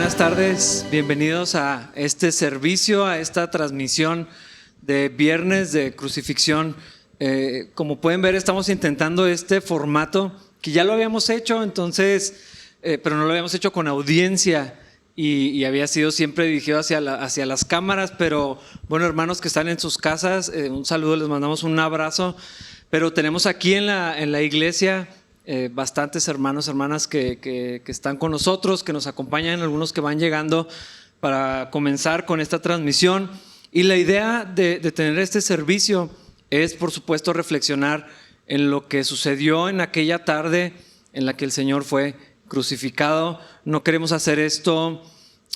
buenas tardes. Bienvenidos a este servicio, a esta transmisión de Viernes de Crucifixión. Como pueden ver, estamos intentando este formato que ya lo habíamos hecho, entonces, pero no lo habíamos hecho con audiencia y había sido siempre dirigido hacia las cámaras. Pero bueno, hermanos que están en sus casas, un saludo, les mandamos un abrazo. Pero tenemos aquí en la iglesia bastantes hermanos, hermanas que están con nosotros, que nos acompañan, algunos que van llegando para comenzar con esta transmisión. Y la idea de tener este servicio es, por supuesto, reflexionar en lo que sucedió en aquella tarde en la que el Señor fue crucificado. No queremos hacer esto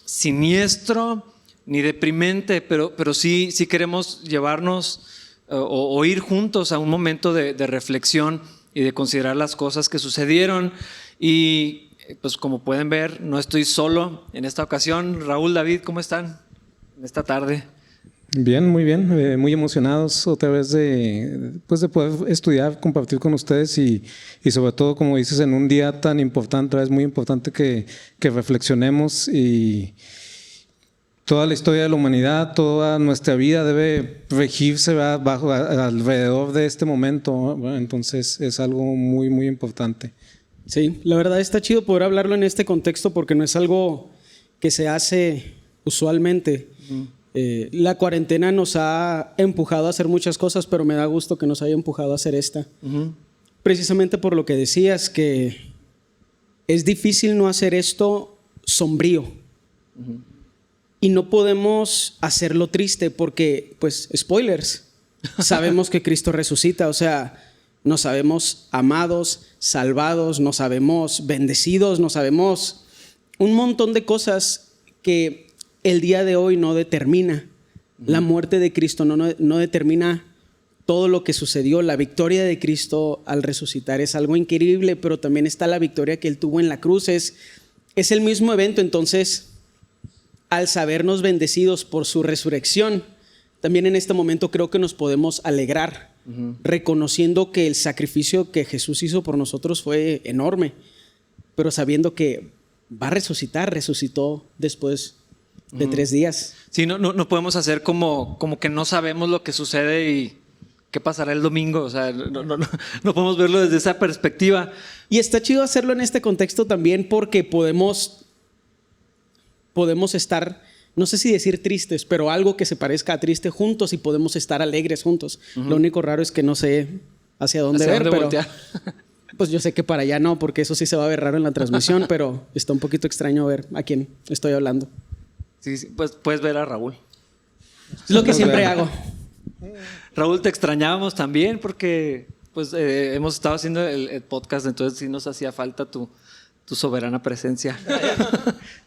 siniestro ni deprimente, pero sí queremos llevarnos o ir juntos a un momento de reflexión y de considerar las cosas que sucedieron. Y pues como pueden ver, no estoy solo en esta ocasión. Raúl, David, ¿cómo están en esta tarde? Bien, muy bien, muy emocionados otra vez de poder estudiar, compartir con ustedes y sobre todo, como dices, en un día tan importante. Es muy importante que reflexionemos, y toda la historia de la humanidad, toda nuestra vida debe regirse alrededor de este momento, ¿no? Entonces es algo muy, muy importante. Sí, la verdad está chido poder hablarlo en este contexto porque no es algo que se hace usualmente. La cuarentena nos ha empujado a hacer muchas cosas, pero me da gusto que nos haya empujado a hacer esta. Precisamente por lo que decías, que es difícil no hacer esto sombrío. Y no podemos hacerlo triste porque, pues, spoilers, sabemos que Cristo resucita. O sea, nos sabemos amados, salvados, nos sabemos bendecidos, nos sabemos un montón de cosas que el día de hoy no determina. La muerte de Cristo no determina todo lo que sucedió. La victoria de Cristo al resucitar es algo increíble, pero también está la victoria que Él tuvo en la cruz. Es el mismo evento. Entonces, al sabernos bendecidos por su resurrección, también en este momento creo que nos podemos alegrar, reconociendo que el sacrificio que Jesús hizo por nosotros fue enorme, pero sabiendo que va a resucitar, resucitó después de 3 días. Sí, no podemos hacer como que no sabemos lo que sucede y qué pasará el domingo. O sea, no podemos verlo desde esa perspectiva. Y está chido hacerlo en este contexto también porque podemos estar, no sé si decir tristes, pero algo que se parezca a triste juntos, y podemos estar alegres juntos. Lo único raro es que no sé hacia dónde ver, pero voltear. Pues yo sé que para allá no, porque eso sí se va a ver raro en la transmisión, pero está un poquito extraño ver a quién estoy hablando. Sí, pues puedes ver a Raúl. Es lo que siempre hago. Raúl, te extrañábamos también porque pues hemos estado haciendo el podcast, entonces sí nos hacía falta tu soberana presencia.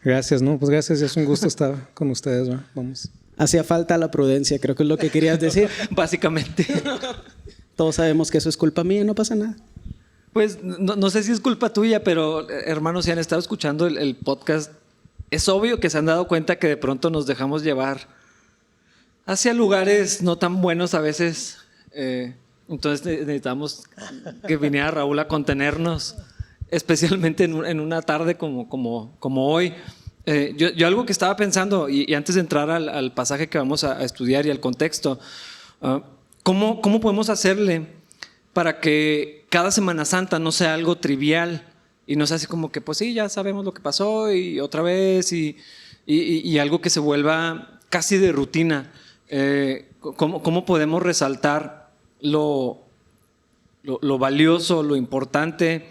Gracias, ¿no? Pues gracias, es un gusto estar con ustedes, ¿no? Vamos. Hacía falta la prudencia, creo que es lo que querías decir. Básicamente. Todos sabemos que eso es culpa mía, no pasa nada. Pues no sé si es culpa tuya, pero hermanos, si han estado escuchando el podcast, es obvio que se han dado cuenta que de pronto nos dejamos llevar hacia lugares no tan buenos a veces. Entonces necesitamos que viniera Raúl a contenernos, especialmente en una tarde como hoy. Yo algo que estaba pensando, y antes de entrar al pasaje que vamos a estudiar y al contexto, ¿cómo podemos hacerle para que cada Semana Santa no sea algo trivial y no sea así como que, pues sí, ya sabemos lo que pasó y otra vez y algo que se vuelva casi de rutina? ¿Cómo podemos resaltar lo valioso, lo importante,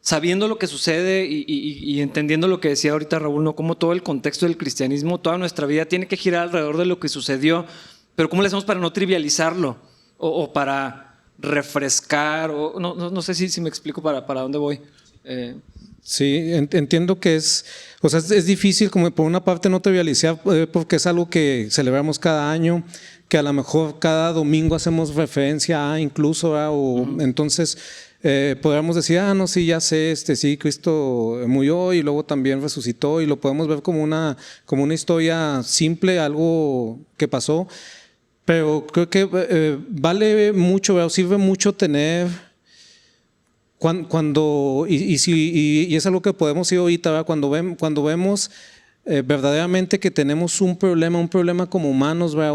sabiendo lo que sucede y entendiendo lo que decía ahorita Raúl, ¿no? Cómo todo el contexto del cristianismo, toda nuestra vida tiene que girar alrededor de lo que sucedió, pero cómo le hacemos para no trivializarlo o para refrescar, o no sé si me explico para dónde voy. Sí, entiendo que es difícil, como por una parte no trivializar, porque es algo que celebramos cada año, que a lo mejor cada domingo hacemos referencia a incluso, entonces podríamos decir, no, sí, ya sé, sí, Cristo murió y luego también resucitó, y lo podemos ver como una historia simple, algo que pasó. Pero creo que vale mucho, sirve mucho tener y es algo que podemos ir ahorita, ¿verdad? Cuando vemos verdaderamente que tenemos un problema como humanos, ¿verdad?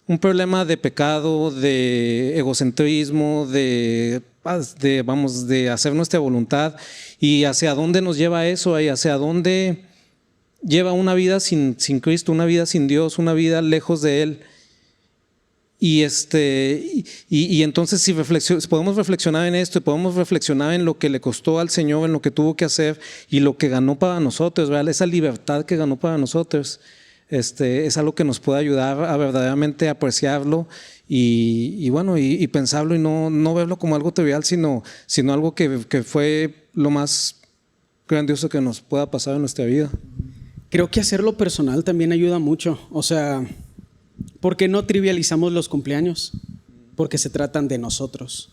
Un problema de pecado, de egocentrismo, de hacer nuestra voluntad, y hacia dónde nos lleva eso, y hacia dónde lleva una vida sin Cristo, una vida sin Dios, una vida lejos de Él. Y entonces si podemos reflexionar en esto, y podemos reflexionar en lo que le costó al Señor, en lo que tuvo que hacer y lo que ganó para nosotros, ¿verdad? Esa libertad que ganó para nosotros, es algo que nos puede ayudar a verdaderamente apreciarlo y pensarlo, y no verlo como algo trivial, sino algo que fue lo más grandioso que nos pueda pasar en nuestra vida. Creo que hacerlo personal también ayuda mucho. O sea, ¿por qué no trivializamos los cumpleaños? Porque se tratan de nosotros.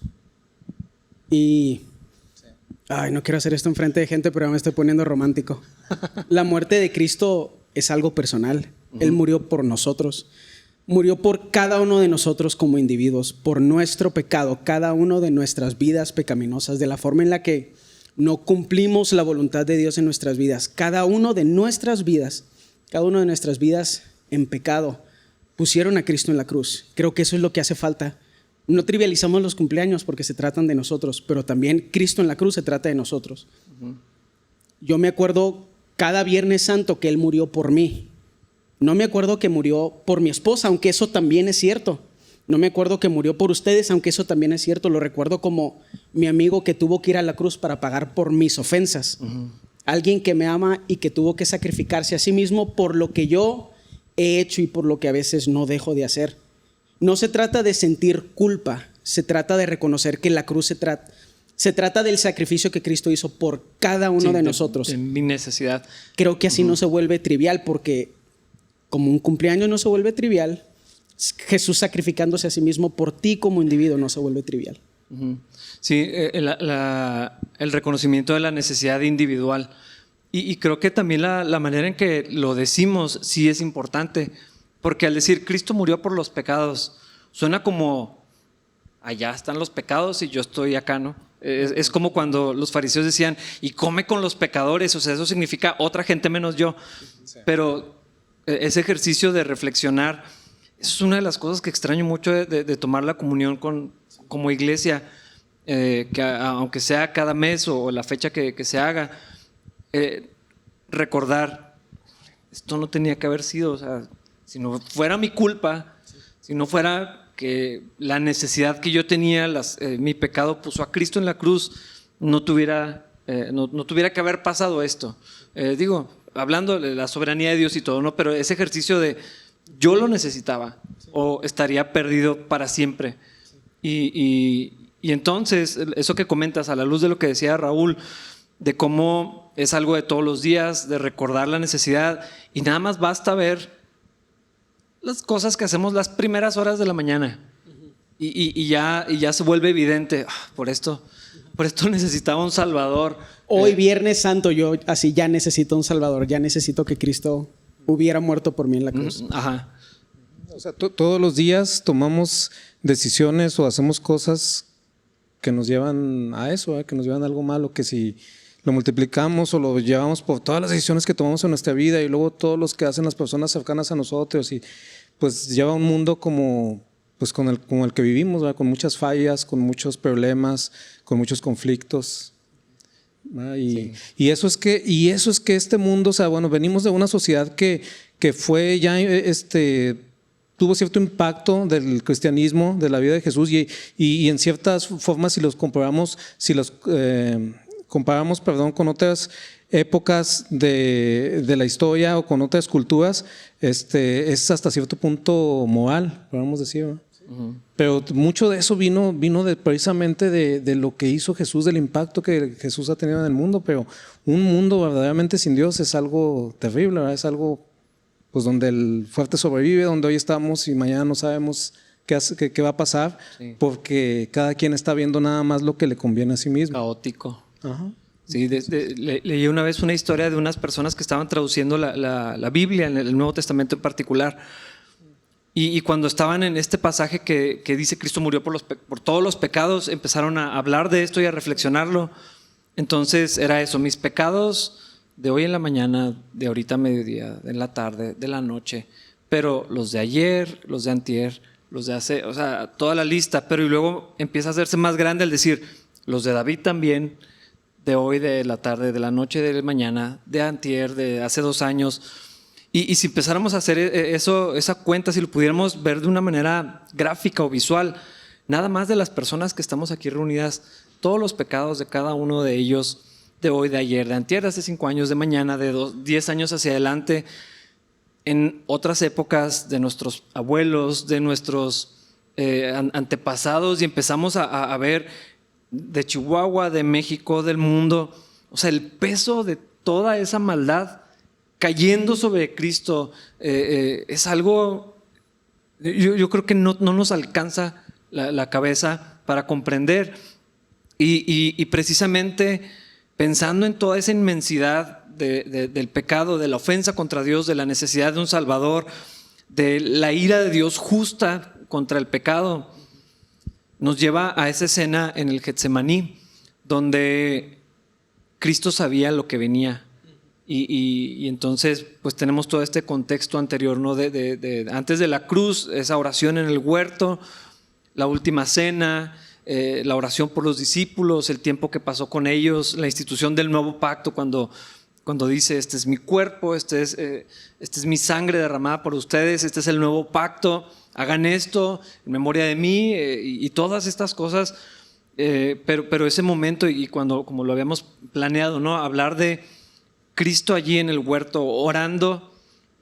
Y no quiero hacer esto enfrente de gente, pero ya me estoy poniendo romántico. La muerte de Cristo es algo personal. Él murió por nosotros. Murió por cada uno de nosotros como individuos, por nuestro pecado, cada uno de nuestras vidas pecaminosas, de la forma en la que no cumplimos la voluntad de Dios en nuestras vidas. Cada uno de nuestras vidas en pecado, pusieron a Cristo en la cruz. Creo que eso es lo que hace falta. No trivializamos los cumpleaños porque se tratan de nosotros, pero también Cristo en la cruz se trata de nosotros. Yo me acuerdo cada Viernes Santo que Él murió por mí. No me acuerdo que murió por mi esposa, aunque eso también es cierto. No me acuerdo que murió por ustedes, aunque eso también es cierto. Lo recuerdo como mi amigo que tuvo que ir a la cruz para pagar por mis ofensas. Alguien que me ama y que tuvo que sacrificarse a sí mismo por lo que yo he hecho y por lo que a veces no dejo de hacer. No se trata de sentir culpa, se trata de reconocer que la cruz se trata del sacrificio que Cristo hizo por cada uno de nosotros. De mi necesidad. Creo que así no se vuelve trivial, porque como un cumpleaños no se vuelve trivial, Jesús sacrificándose a sí mismo por ti como individuo no se vuelve trivial. Sí, el reconocimiento de la necesidad individual. Y creo que también la manera en que lo decimos sí es importante, porque al decir Cristo murió por los pecados, suena como allá están los pecados y yo estoy acá, ¿no? Es como cuando los fariseos decían, y come con los pecadores, o sea, eso significa otra gente menos yo. Pero ese ejercicio de reflexionar, eso es una de las cosas que extraño mucho de tomar la comunión como iglesia, que aunque sea cada mes o la fecha que se haga, recordar, esto no tenía que haber sido, o sea, si no fuera mi culpa, si no fuera que la necesidad que yo tenía, mi pecado puso a Cristo en la cruz, no tuviera que haber pasado esto. Hablando de la soberanía de Dios y todo, ¿no? Pero ese ejercicio de yo lo necesitaba o estaría perdido para siempre. Y entonces, eso que comentas a la luz de lo que decía Raúl, de cómo es algo de todos los días, de recordar la necesidad, y nada más basta ver las cosas que hacemos las primeras horas de la mañana y ya se vuelve evidente, por esto necesitaba un Salvador. Hoy Viernes Santo yo así ya necesito un Salvador, ya necesito que Cristo hubiera muerto por mí en la cruz. Ajá. O sea, todos los días tomamos decisiones o hacemos cosas que nos llevan a eso, que nos llevan a algo malo, que si lo multiplicamos o lo llevamos por todas las decisiones que tomamos en nuestra vida y luego todos los que hacen las personas cercanas a nosotros, y pues lleva un mundo como el que vivimos, ¿verdad? Con muchas fallas, con muchos problemas, con muchos conflictos. Y eso es que este mundo, o sea, bueno, venimos de una sociedad que fue ya tuvo cierto impacto del cristianismo, de la vida de Jesús, y en ciertas formas, si los comparamos con otras épocas de la historia o con otras culturas, es hasta cierto punto moral, podemos decir, ¿no? Pero mucho de eso vino precisamente de lo que hizo Jesús, del impacto que Jesús ha tenido en el mundo. Pero un mundo verdaderamente sin Dios es algo terrible, ¿verdad? Es algo pues donde el fuerte sobrevive, donde hoy estamos y mañana no sabemos qué va a pasar, sí, porque cada quien está viendo nada más lo que le conviene a sí mismo. Caótico. Ajá. Sí, leí una vez una historia de unas personas que estaban traduciendo la Biblia, en el Nuevo Testamento en particular, Y cuando estaban en este pasaje que dice Cristo murió por todos los pecados, empezaron a hablar de esto y a reflexionarlo. Entonces era eso, mis pecados de hoy en la mañana, de ahorita a mediodía, de la tarde, de la noche, pero los de ayer, los de antier, los de hace, o sea, toda la lista, pero y luego empieza a hacerse más grande al decir, los de David también, de hoy, de la tarde, de la noche, de la mañana, de antier, de hace 2 años. Y si empezáramos a hacer eso, esa cuenta, si lo pudiéramos ver de una manera gráfica o visual, nada más de las personas que estamos aquí reunidas, todos los pecados de cada uno de ellos, de hoy, de ayer, de antier, de hace 5 años, de mañana, de 10 años hacia adelante, en otras épocas de nuestros abuelos, de nuestros antepasados, y empezamos a ver de Chihuahua, de México, del mundo, o sea, el peso de toda esa maldad cayendo sobre Cristo es algo, yo creo que no nos alcanza la cabeza para comprender. Y precisamente pensando en toda esa inmensidad del pecado, de la ofensa contra Dios, de la necesidad de un Salvador, de la ira de Dios justa contra el pecado, nos lleva a esa escena en el Getsemaní, donde Cristo sabía lo que venía. Y entonces pues tenemos todo este contexto anterior, ¿no? Antes de la cruz, esa oración en el huerto, la última cena, la oración por los discípulos, el tiempo que pasó con ellos, la institución del nuevo pacto cuando dice, este es mi cuerpo, este es mi sangre derramada por ustedes, este es el nuevo pacto, hagan esto en memoria de mí, y todas estas cosas. Pero ese momento, y cuando, como lo habíamos planeado, ¿no? Hablar de Cristo allí en el huerto orando,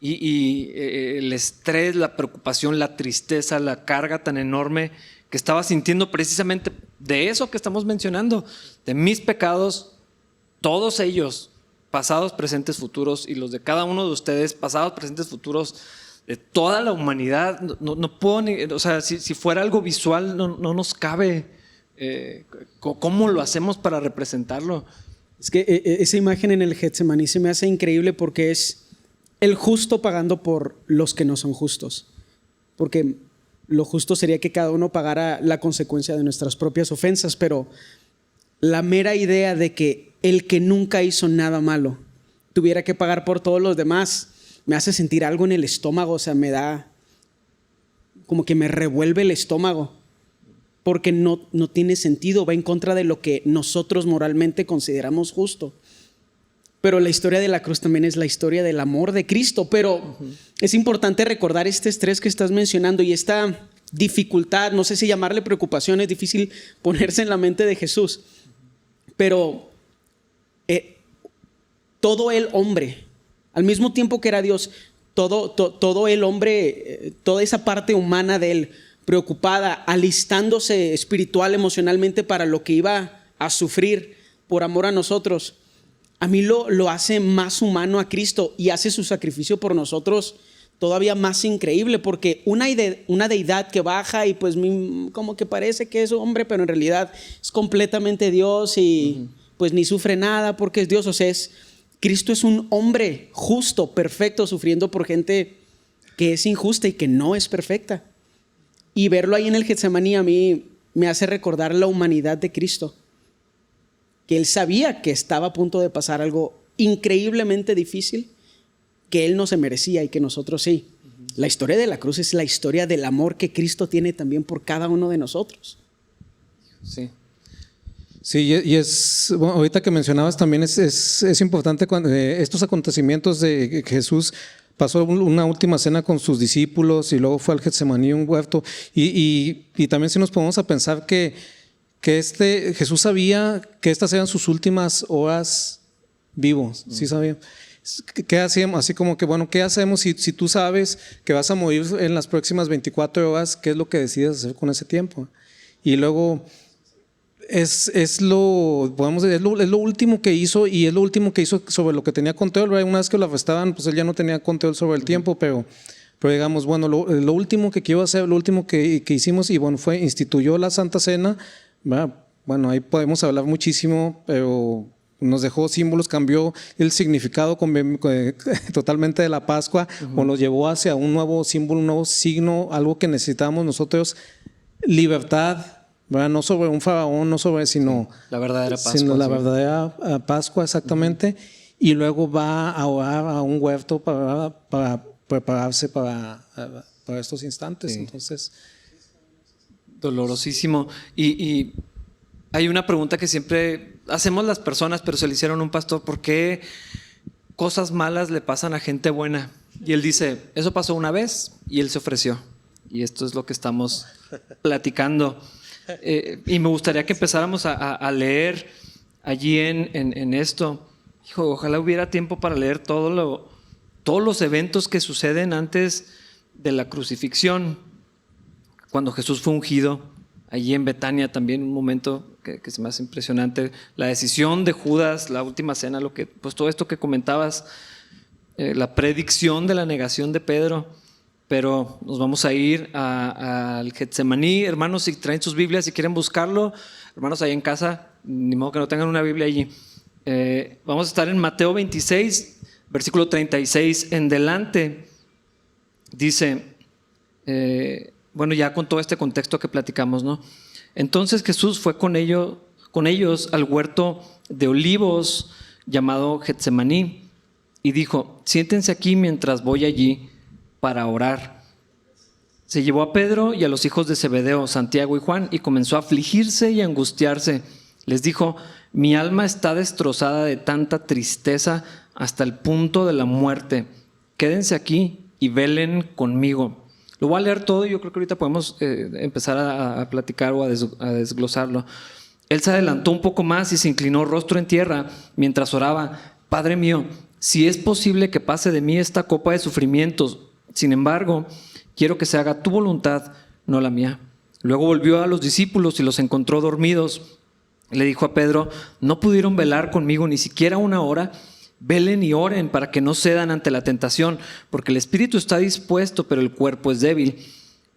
y el estrés, la preocupación, la tristeza, la carga tan enorme que estaba sintiendo precisamente de eso que estamos mencionando, de mis pecados, todos ellos, pasados, presentes, futuros, y los de cada uno de ustedes, pasados, presentes, futuros, de toda la humanidad. No puedo ni, o sea, si fuera algo visual no nos cabe. ¿Cómo lo hacemos para representarlo? Es que esa imagen en el Getsemaní se me hace increíble porque es el justo pagando por los que no son justos. Porque lo justo sería que cada uno pagara la consecuencia de nuestras propias ofensas, pero la mera idea de que el que nunca hizo nada malo tuviera que pagar por todos los demás me hace sentir algo en el estómago, o sea, me da como que me revuelve el estómago, porque no tiene sentido, va en contra de lo que nosotros moralmente consideramos justo. Pero la historia de la cruz también es la historia del amor de Cristo. Pero es importante recordar este estrés que estás mencionando y esta dificultad, no sé si llamarle preocupación, es difícil ponerse en la mente de Jesús. Pero todo el hombre, al mismo tiempo que era Dios, todo el hombre, toda esa parte humana de él, preocupada, alistándose espiritual, emocionalmente para lo que iba a sufrir por amor a nosotros, a mí lo hace más humano a Cristo y hace su sacrificio por nosotros todavía más increíble, porque una deidad que baja y pues como que parece que es hombre, pero en realidad es completamente Dios y pues ni sufre nada porque es Dios. O sea, Cristo es un hombre justo, perfecto, sufriendo por gente que es injusta y que no es perfecta. Y verlo ahí en el Getsemaní a mí me hace recordar la humanidad de Cristo, que Él sabía que estaba a punto de pasar algo increíblemente difícil, que Él no se merecía y que nosotros sí. La historia de la cruz es la historia del amor que Cristo tiene también por cada uno de nosotros. Sí. Sí, y es, bueno, ahorita que mencionabas también es importante cuando estos acontecimientos de Jesús pasó una última cena con sus discípulos y luego fue al Getsemaní, un huerto, y también si nos ponemos a pensar que Jesús sabía que estas eran sus últimas horas vivos, ¿sí sabía? ¿Qué hacemos? Así como que, bueno, ¿qué hacemos si tú sabes que vas a morir en las próximas 24 horas? ¿Qué es lo que decides hacer con ese tiempo? Y luego es lo último que hizo, y es lo último que hizo sobre lo que tenía control. Una vez que lo arrestaban, pues él ya no tenía control sobre el tiempo, pero digamos, bueno, lo último que quiero hacer, lo último que hicimos, y bueno, instituyó la Santa Cena, ¿verdad? Bueno, ahí podemos hablar muchísimo, pero nos dejó símbolos, cambió el significado totalmente de la Pascua, o nos llevó hacia un nuevo símbolo, un nuevo signo, algo que necesitamos nosotros, libertad, ¿verdad? No sobre un faraón, no sobre, sino la verdadera Pascua. Sino la verdadera Pascua, exactamente. Y luego va a orar a un huerto para prepararse para estos instantes. Sí. Entonces, dolorosísimo. Y hay una pregunta que siempre hacemos las personas, pero se le hicieron a un pastor: ¿por qué cosas malas le pasan a gente buena? Y él dice: eso pasó una vez y él se ofreció. Y esto es lo que estamos platicando. Y me gustaría que empezáramos a leer allí en esto. Hijo, ojalá hubiera tiempo para leer todos los eventos que suceden antes de la crucifixión. Cuando Jesús fue ungido, allí en Betania también, un momento que se me hace impresionante. La decisión de Judas, la última cena, pues todo esto que comentabas, la predicción de la negación de Pedro. Pero nos vamos a ir al Getsemaní. Hermanos, si traen sus Biblias, si quieren buscarlo, hermanos, ahí en casa, ni modo que no tengan una Biblia allí. Vamos a estar en Mateo 26, versículo 36 en delante. Dice, bueno, ya con todo este contexto que platicamos, ¿no? Entonces Jesús fue con ellos al huerto de olivos llamado Getsemaní y dijo: siéntense aquí mientras voy allí para orar. Se llevó a Pedro y a los hijos de Zebedeo, Santiago y Juan, y comenzó a afligirse y a angustiarse. Les dijo: mi alma está destrozada de tanta tristeza hasta el punto de la muerte. Quédense aquí y velen conmigo. Lo voy a leer todo y yo creo que ahorita podemos empezar a platicar o a desglosarlo. Él se adelantó un poco más y se inclinó rostro en tierra mientras oraba: Padre mío, si es posible que pase de mí esta copa de sufrimientos, sin embargo, quiero que se haga tu voluntad, no la mía. Luego volvió a los discípulos y los encontró dormidos. Le dijo a Pedro: ¿no pudieron velar conmigo ni siquiera una hora? Velen y oren para que no cedan ante la tentación, porque el espíritu está dispuesto, pero el cuerpo es débil.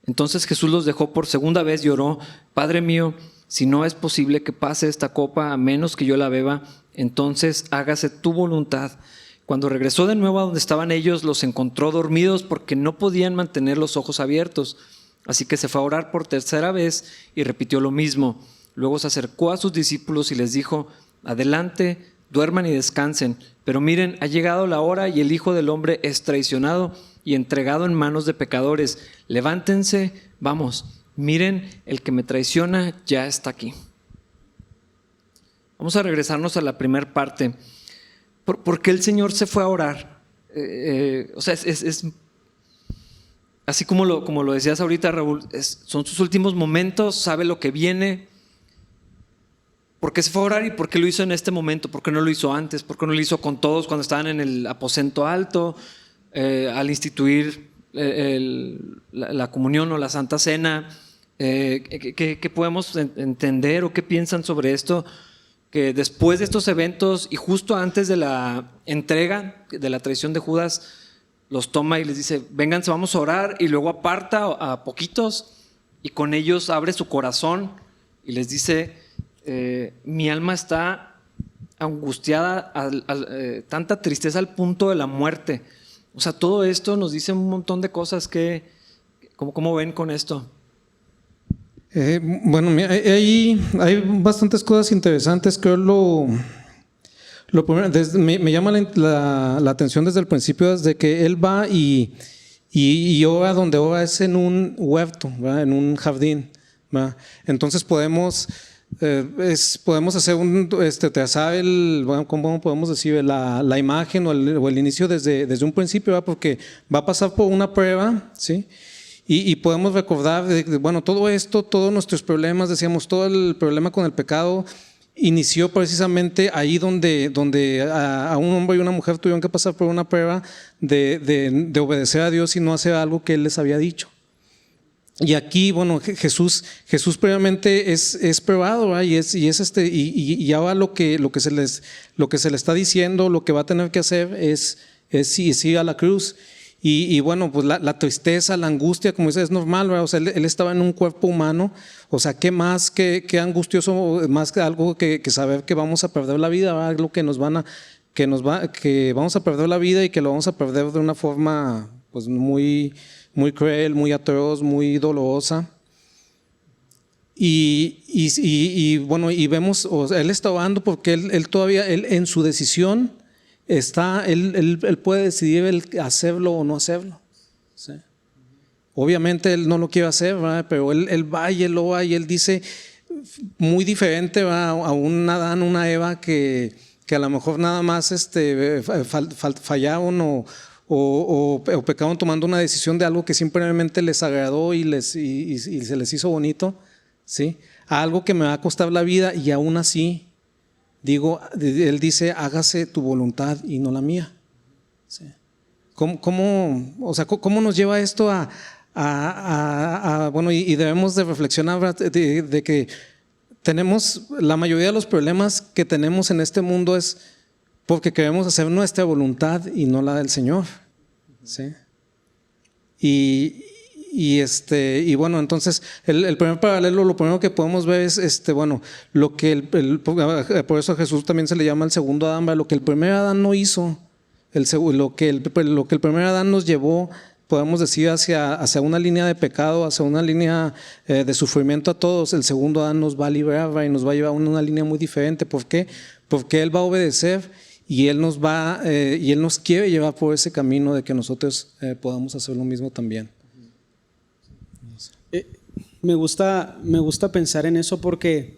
Entonces Jesús los dejó por segunda vez y oró: Padre mío, si no es posible que pase esta copa a menos que yo la beba, entonces hágase tu voluntad. Cuando regresó de nuevo a donde estaban ellos, los encontró dormidos porque no podían mantener los ojos abiertos. Así que se fue a orar por tercera vez y repitió lo mismo. Luego se acercó a sus discípulos y les dijo: adelante, duerman y descansen. Pero miren, ha llegado la hora y el Hijo del Hombre es traicionado y entregado en manos de pecadores. Levántense, vamos, miren, el que me traiciona ya está aquí. Vamos a regresarnos a la primera parte. ¿Por qué el Señor se fue a orar? O sea, es así como lo decías ahorita, Raúl, son sus últimos momentos, sabe lo que viene. ¿Por qué se fue a orar y por qué lo hizo en este momento? ¿Por qué no lo hizo antes? ¿Por qué no lo hizo con todos cuando estaban en el aposento alto? Al instituir la comunión o la Santa Cena. ¿Qué podemos entender o qué piensan sobre esto? Que después de estos eventos y justo antes de la entrega, de la traición de Judas, los toma y les dice: vénganse, vamos a orar, y luego aparta a poquitos y con ellos abre su corazón y les dice: mi alma está angustiada, tanta tristeza al punto de la muerte. O sea, todo esto nos dice un montón de cosas que, ¿cómo ven con esto? Bueno, hay bastantes cosas interesantes. Creo lo primero, me llama la atención desde el principio, desde que él va y ora donde ora es en un huerto, ¿verdad? En un jardín, ¿verdad? Entonces podemos hacer trazar ¿cómo podemos decir? La imagen o el inicio desde un principio, ¿verdad? Porque va a pasar por una prueba, ¿sí? Y podemos recordar, bueno, todo esto, todos nuestros problemas, decíamos, todo el problema con el pecado inició precisamente ahí donde a un hombre y una mujer tuvieron que pasar por una prueba de obedecer a Dios y no hacer algo que Él les había dicho. Y aquí, bueno, Jesús previamente es probado, ¿verdad? Y ahora lo que se le está diciendo, lo que va a tener que hacer es ir a la cruz. Y bueno, pues la tristeza, la angustia, como dices, es normal, ¿verdad? O sea, él estaba en un cuerpo humano. O sea, ¿qué más que angustioso, más que algo que saber que vamos a perder la vida, ¿verdad? Algo que que vamos a perder la vida y que lo vamos a perder de una forma pues muy, muy cruel, muy atroz, muy dolorosa. Y bueno, y vemos, o sea, él está orando porque él todavía, él en su decisión está, él puede decidir hacerlo o no hacerlo. ¿Sí? Obviamente él no lo quiere hacer, ¿verdad? Pero él va y él lo va y él dice, muy diferente, ¿verdad? A un Adán, una Eva que a lo mejor nada más fallaron o pecaron tomando una decisión de algo que simplemente les agradó y se les hizo bonito, ¿sí? A algo que me va a costar la vida y aún así, digo, él dice, hágase tu voluntad y no la mía. ¿Sí? ¿Cómo nos lleva esto bueno, y debemos de reflexionar de que tenemos, la mayoría de los problemas que tenemos en este mundo es porque queremos hacer nuestra voluntad y no la del Señor. ¿Sí? Y bueno, entonces el primer paralelo, lo primero que podemos ver es bueno, lo que por eso a Jesús también se le llama el segundo Adán, lo que el primer Adán no hizo, lo que el primer Adán nos llevó, podemos decir, hacia una línea de pecado, hacia una línea de sufrimiento a todos. El segundo Adán nos va a liberar y nos va a llevar a una línea muy diferente. ¿Por qué? Porque Él va a obedecer y Él nos quiere llevar por ese camino de que nosotros podamos hacer lo mismo también. Me gusta pensar en eso porque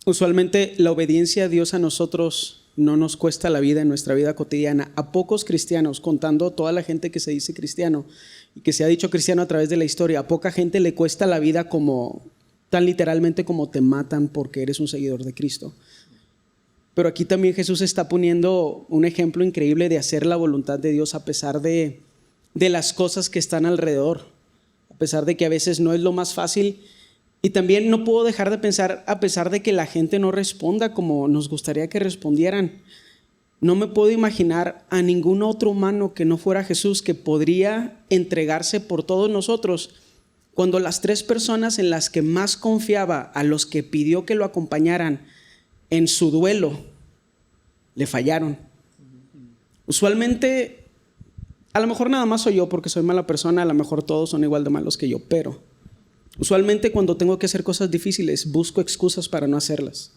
usualmente la obediencia a Dios a nosotros no nos cuesta la vida en nuestra vida cotidiana. A pocos cristianos, contando toda la gente que se dice cristiano y que se ha dicho cristiano a través de la historia, a poca gente le cuesta la vida como tan literalmente como te matan porque eres un seguidor de Cristo. Pero aquí también Jesús está poniendo un ejemplo increíble de hacer la voluntad de Dios a pesar de las cosas que están alrededor, a pesar de que a veces no es lo más fácil. Y también no puedo dejar de pensar, a pesar de que la gente no responda como nos gustaría que respondieran, no me puedo imaginar a ningún otro humano que no fuera Jesús que podría entregarse por todos nosotros cuando las 3 personas en las que más confiaba, a los que pidió que lo acompañaran en su duelo, le fallaron. Usualmente, a lo mejor nada más soy yo porque soy mala persona, a lo mejor todos son igual de malos que yo, pero usualmente cuando tengo que hacer cosas difíciles, busco excusas para no hacerlas.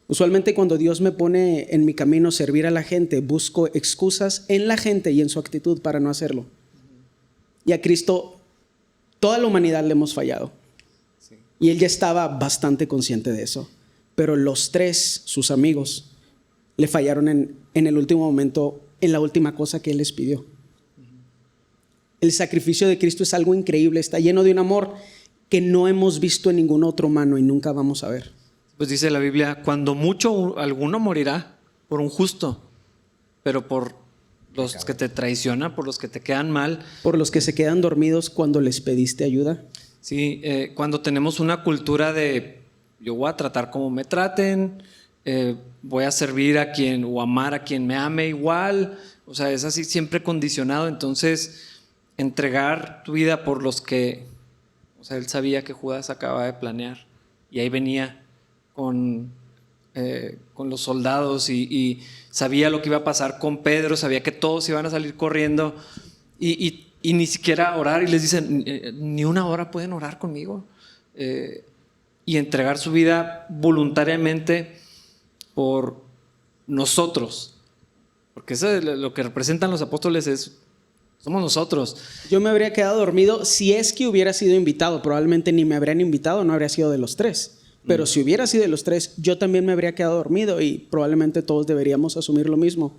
Usualmente cuando Dios me pone en mi camino servir a la gente, busco excusas en la gente y en su actitud para no hacerlo. Y a Cristo, toda la humanidad le hemos fallado. Sí. Y Él ya estaba bastante consciente de eso. Pero los 3, sus amigos, le fallaron en el último momento, en la última cosa que Él les pidió. El sacrificio de Cristo es algo increíble, está lleno de un amor que no hemos visto en ningún otro humano y nunca vamos a ver. Pues dice la Biblia, cuando mucho alguno morirá por un justo, pero por los que te traicionan, por los que te quedan mal. Por los que se quedan dormidos cuando les pediste ayuda. Sí, cuando tenemos una cultura de yo voy a tratar como me traten, voy a servir a quien o amar a quien me ame igual, o sea, es así siempre condicionado. Entonces entregar tu vida por los que, o sea, él sabía que Judas acaba de planear y ahí venía con los soldados y sabía lo que iba a pasar con Pedro, sabía que todos iban a salir corriendo y ni siquiera orar, y les dicen, ni una hora pueden orar conmigo, y entregar su vida voluntariamente por nosotros, porque eso es lo que representan los apóstoles, somos nosotros. Yo me habría quedado dormido si es que hubiera sido invitado. Probablemente ni me habrían invitado, no habría sido de los 3. Pero si hubiera sido de los 3, yo también me habría quedado dormido y probablemente todos deberíamos asumir lo mismo.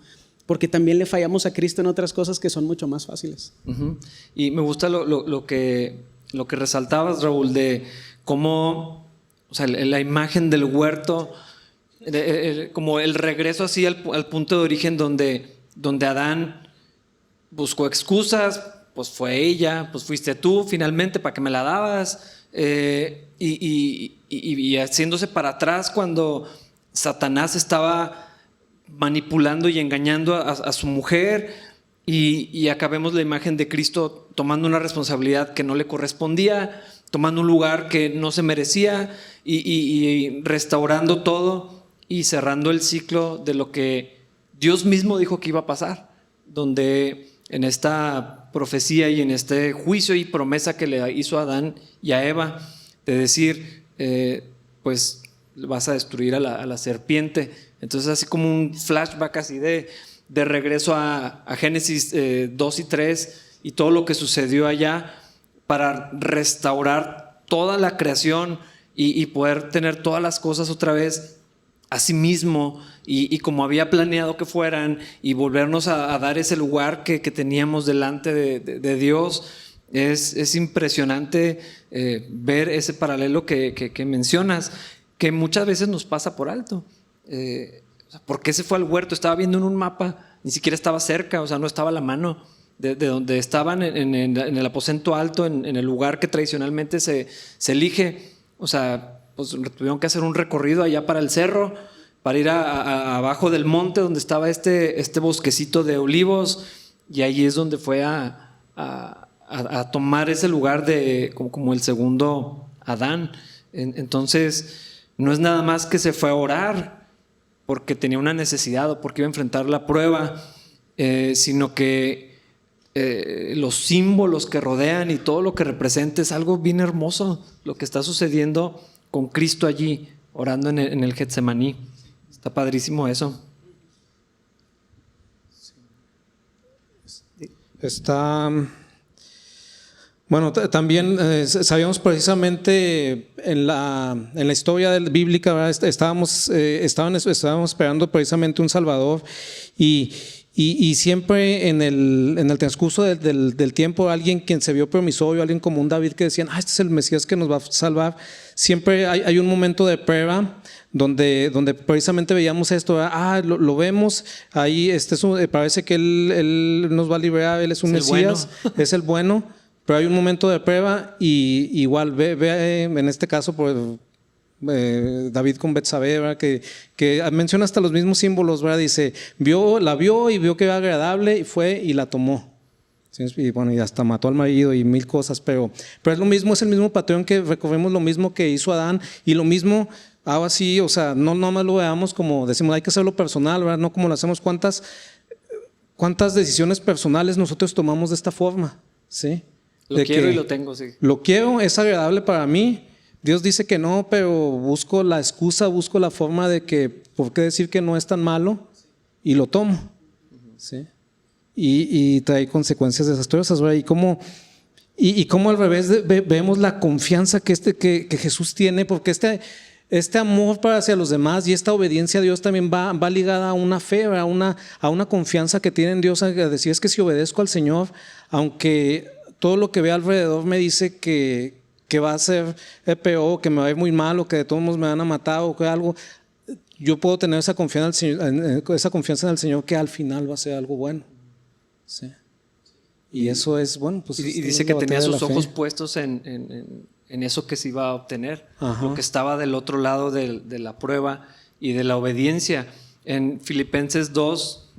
Porque también le fallamos a Cristo en otras cosas que son mucho más fáciles. Uh-huh. Y me gusta lo que resaltabas, Raúl, de cómo, o sea, la imagen del huerto, como el regreso así al punto de origen donde Adán buscó excusas, pues fue ella, pues fuiste tú finalmente, ¿para qué me la dabas? Y haciéndose para atrás cuando Satanás estaba manipulando y engañando a su mujer, y acá vemos la imagen de Cristo tomando una responsabilidad que no le correspondía, tomando un lugar que no se merecía y restaurando todo y cerrando el ciclo de lo que Dios mismo dijo que iba a pasar, donde en esta profecía y en este juicio y promesa que le hizo a Adán y a Eva de decir, pues vas a destruir a la serpiente. Entonces así como un flashback así de regreso a Génesis 2 y 3 y todo lo que sucedió allá para restaurar toda la creación y poder tener todas las cosas otra vez a sí mismo y como había planeado que fueran y volvernos a dar ese lugar que teníamos delante de Dios. Es impresionante ver ese paralelo que mencionas, que muchas veces nos pasa por alto. ¿Por qué se fue al huerto? Estaba viendo en un mapa, ni siquiera estaba cerca, o sea, no estaba a la mano de donde estaban en el aposento alto, en el lugar que tradicionalmente se elige. O sea, pues tuvieron que hacer un recorrido allá para el cerro, para ir abajo del monte donde estaba este bosquecito de olivos, y ahí es donde fue a tomar ese lugar de como el segundo Adán. Entonces, no es nada más que se fue a orar porque tenía una necesidad o porque iba a enfrentar la prueba, sino que los símbolos que rodean y todo lo que representa es algo bien hermoso, lo que está sucediendo con Cristo allí, orando en el Getsemaní. Está padrísimo eso. Está... Bueno, también sabíamos precisamente en la historia bíblica, ¿verdad? Estábamos esperando precisamente un Salvador y siempre en el transcurso del tiempo alguien quien se vio promisorio, alguien como un David que decían, este es el Mesías que nos va a salvar. Siempre hay un momento de prueba donde precisamente veíamos esto, ¿verdad? Lo vemos, ahí parece que él nos va a liberar, él es un Mesías, es el bueno. Pero hay un momento de prueba y igual ve en este caso pues, David con Betsabé, ¿verdad? Que menciona hasta los mismos símbolos, ¿verdad? Dice, la vio y vio que era agradable y fue y la tomó. ¿Sí? Y bueno, y hasta mató al marido y mil cosas, pero es lo mismo, es el mismo patrón que recorremos, lo mismo que hizo Adán y lo mismo ahora sí, o sea, no nomás lo veamos como decimos, hay que hacerlo personal, ¿verdad? No como lo hacemos, cuántas decisiones personales nosotros tomamos de esta forma, ¿sí? Lo quiero y lo tengo, sí. Lo quiero, es agradable para mí. Dios dice que no, pero busco la excusa, busco la forma de que, ¿por qué decir que no es tan malo? Y lo tomo. ¿Sí? Y trae consecuencias desastrosas, ¿verdad? Y cómo al revés vemos la confianza que Jesús tiene, porque este amor hacia los demás y esta obediencia a Dios también va ligada a una fe, a una confianza que tiene en Dios, a decir es que si obedezco al Señor, aunque todo lo que ve alrededor me dice que va a ser peor, que me va a ir muy mal o que de todos modos me van a matar o que algo, yo puedo tener esa confianza en el Señor que al final va a ser algo bueno. ¿Sí? Y eso es bueno. Pues, y dice que tenía sus ojos puestos en eso que se iba a obtener. Ajá. Lo que estaba del otro lado de la prueba y de la obediencia. En Filipenses 2,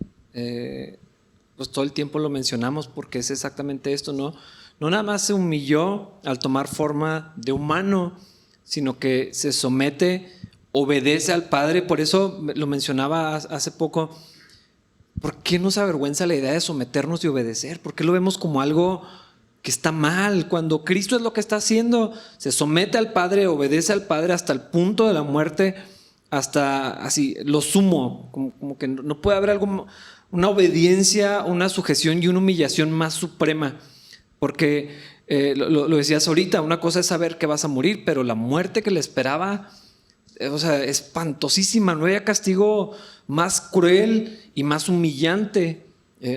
pues todo el tiempo lo mencionamos porque es exactamente esto, ¿no? No nada más se humilló al tomar forma de humano, sino que se somete, obedece al Padre. Por eso lo mencionaba hace poco. ¿Por qué nos avergüenza la idea de someternos y obedecer? ¿Por qué lo vemos como algo que está mal? Cuando Cristo es lo que está haciendo, se somete al Padre, obedece al Padre hasta el punto de la muerte, hasta así, lo sumo, como que no puede haber algo, una obediencia, una sujeción y una humillación más suprema. Porque lo decías ahorita, una cosa es saber que vas a morir, pero la muerte que le esperaba, o sea, espantosísima. No había castigo más cruel y más humillante.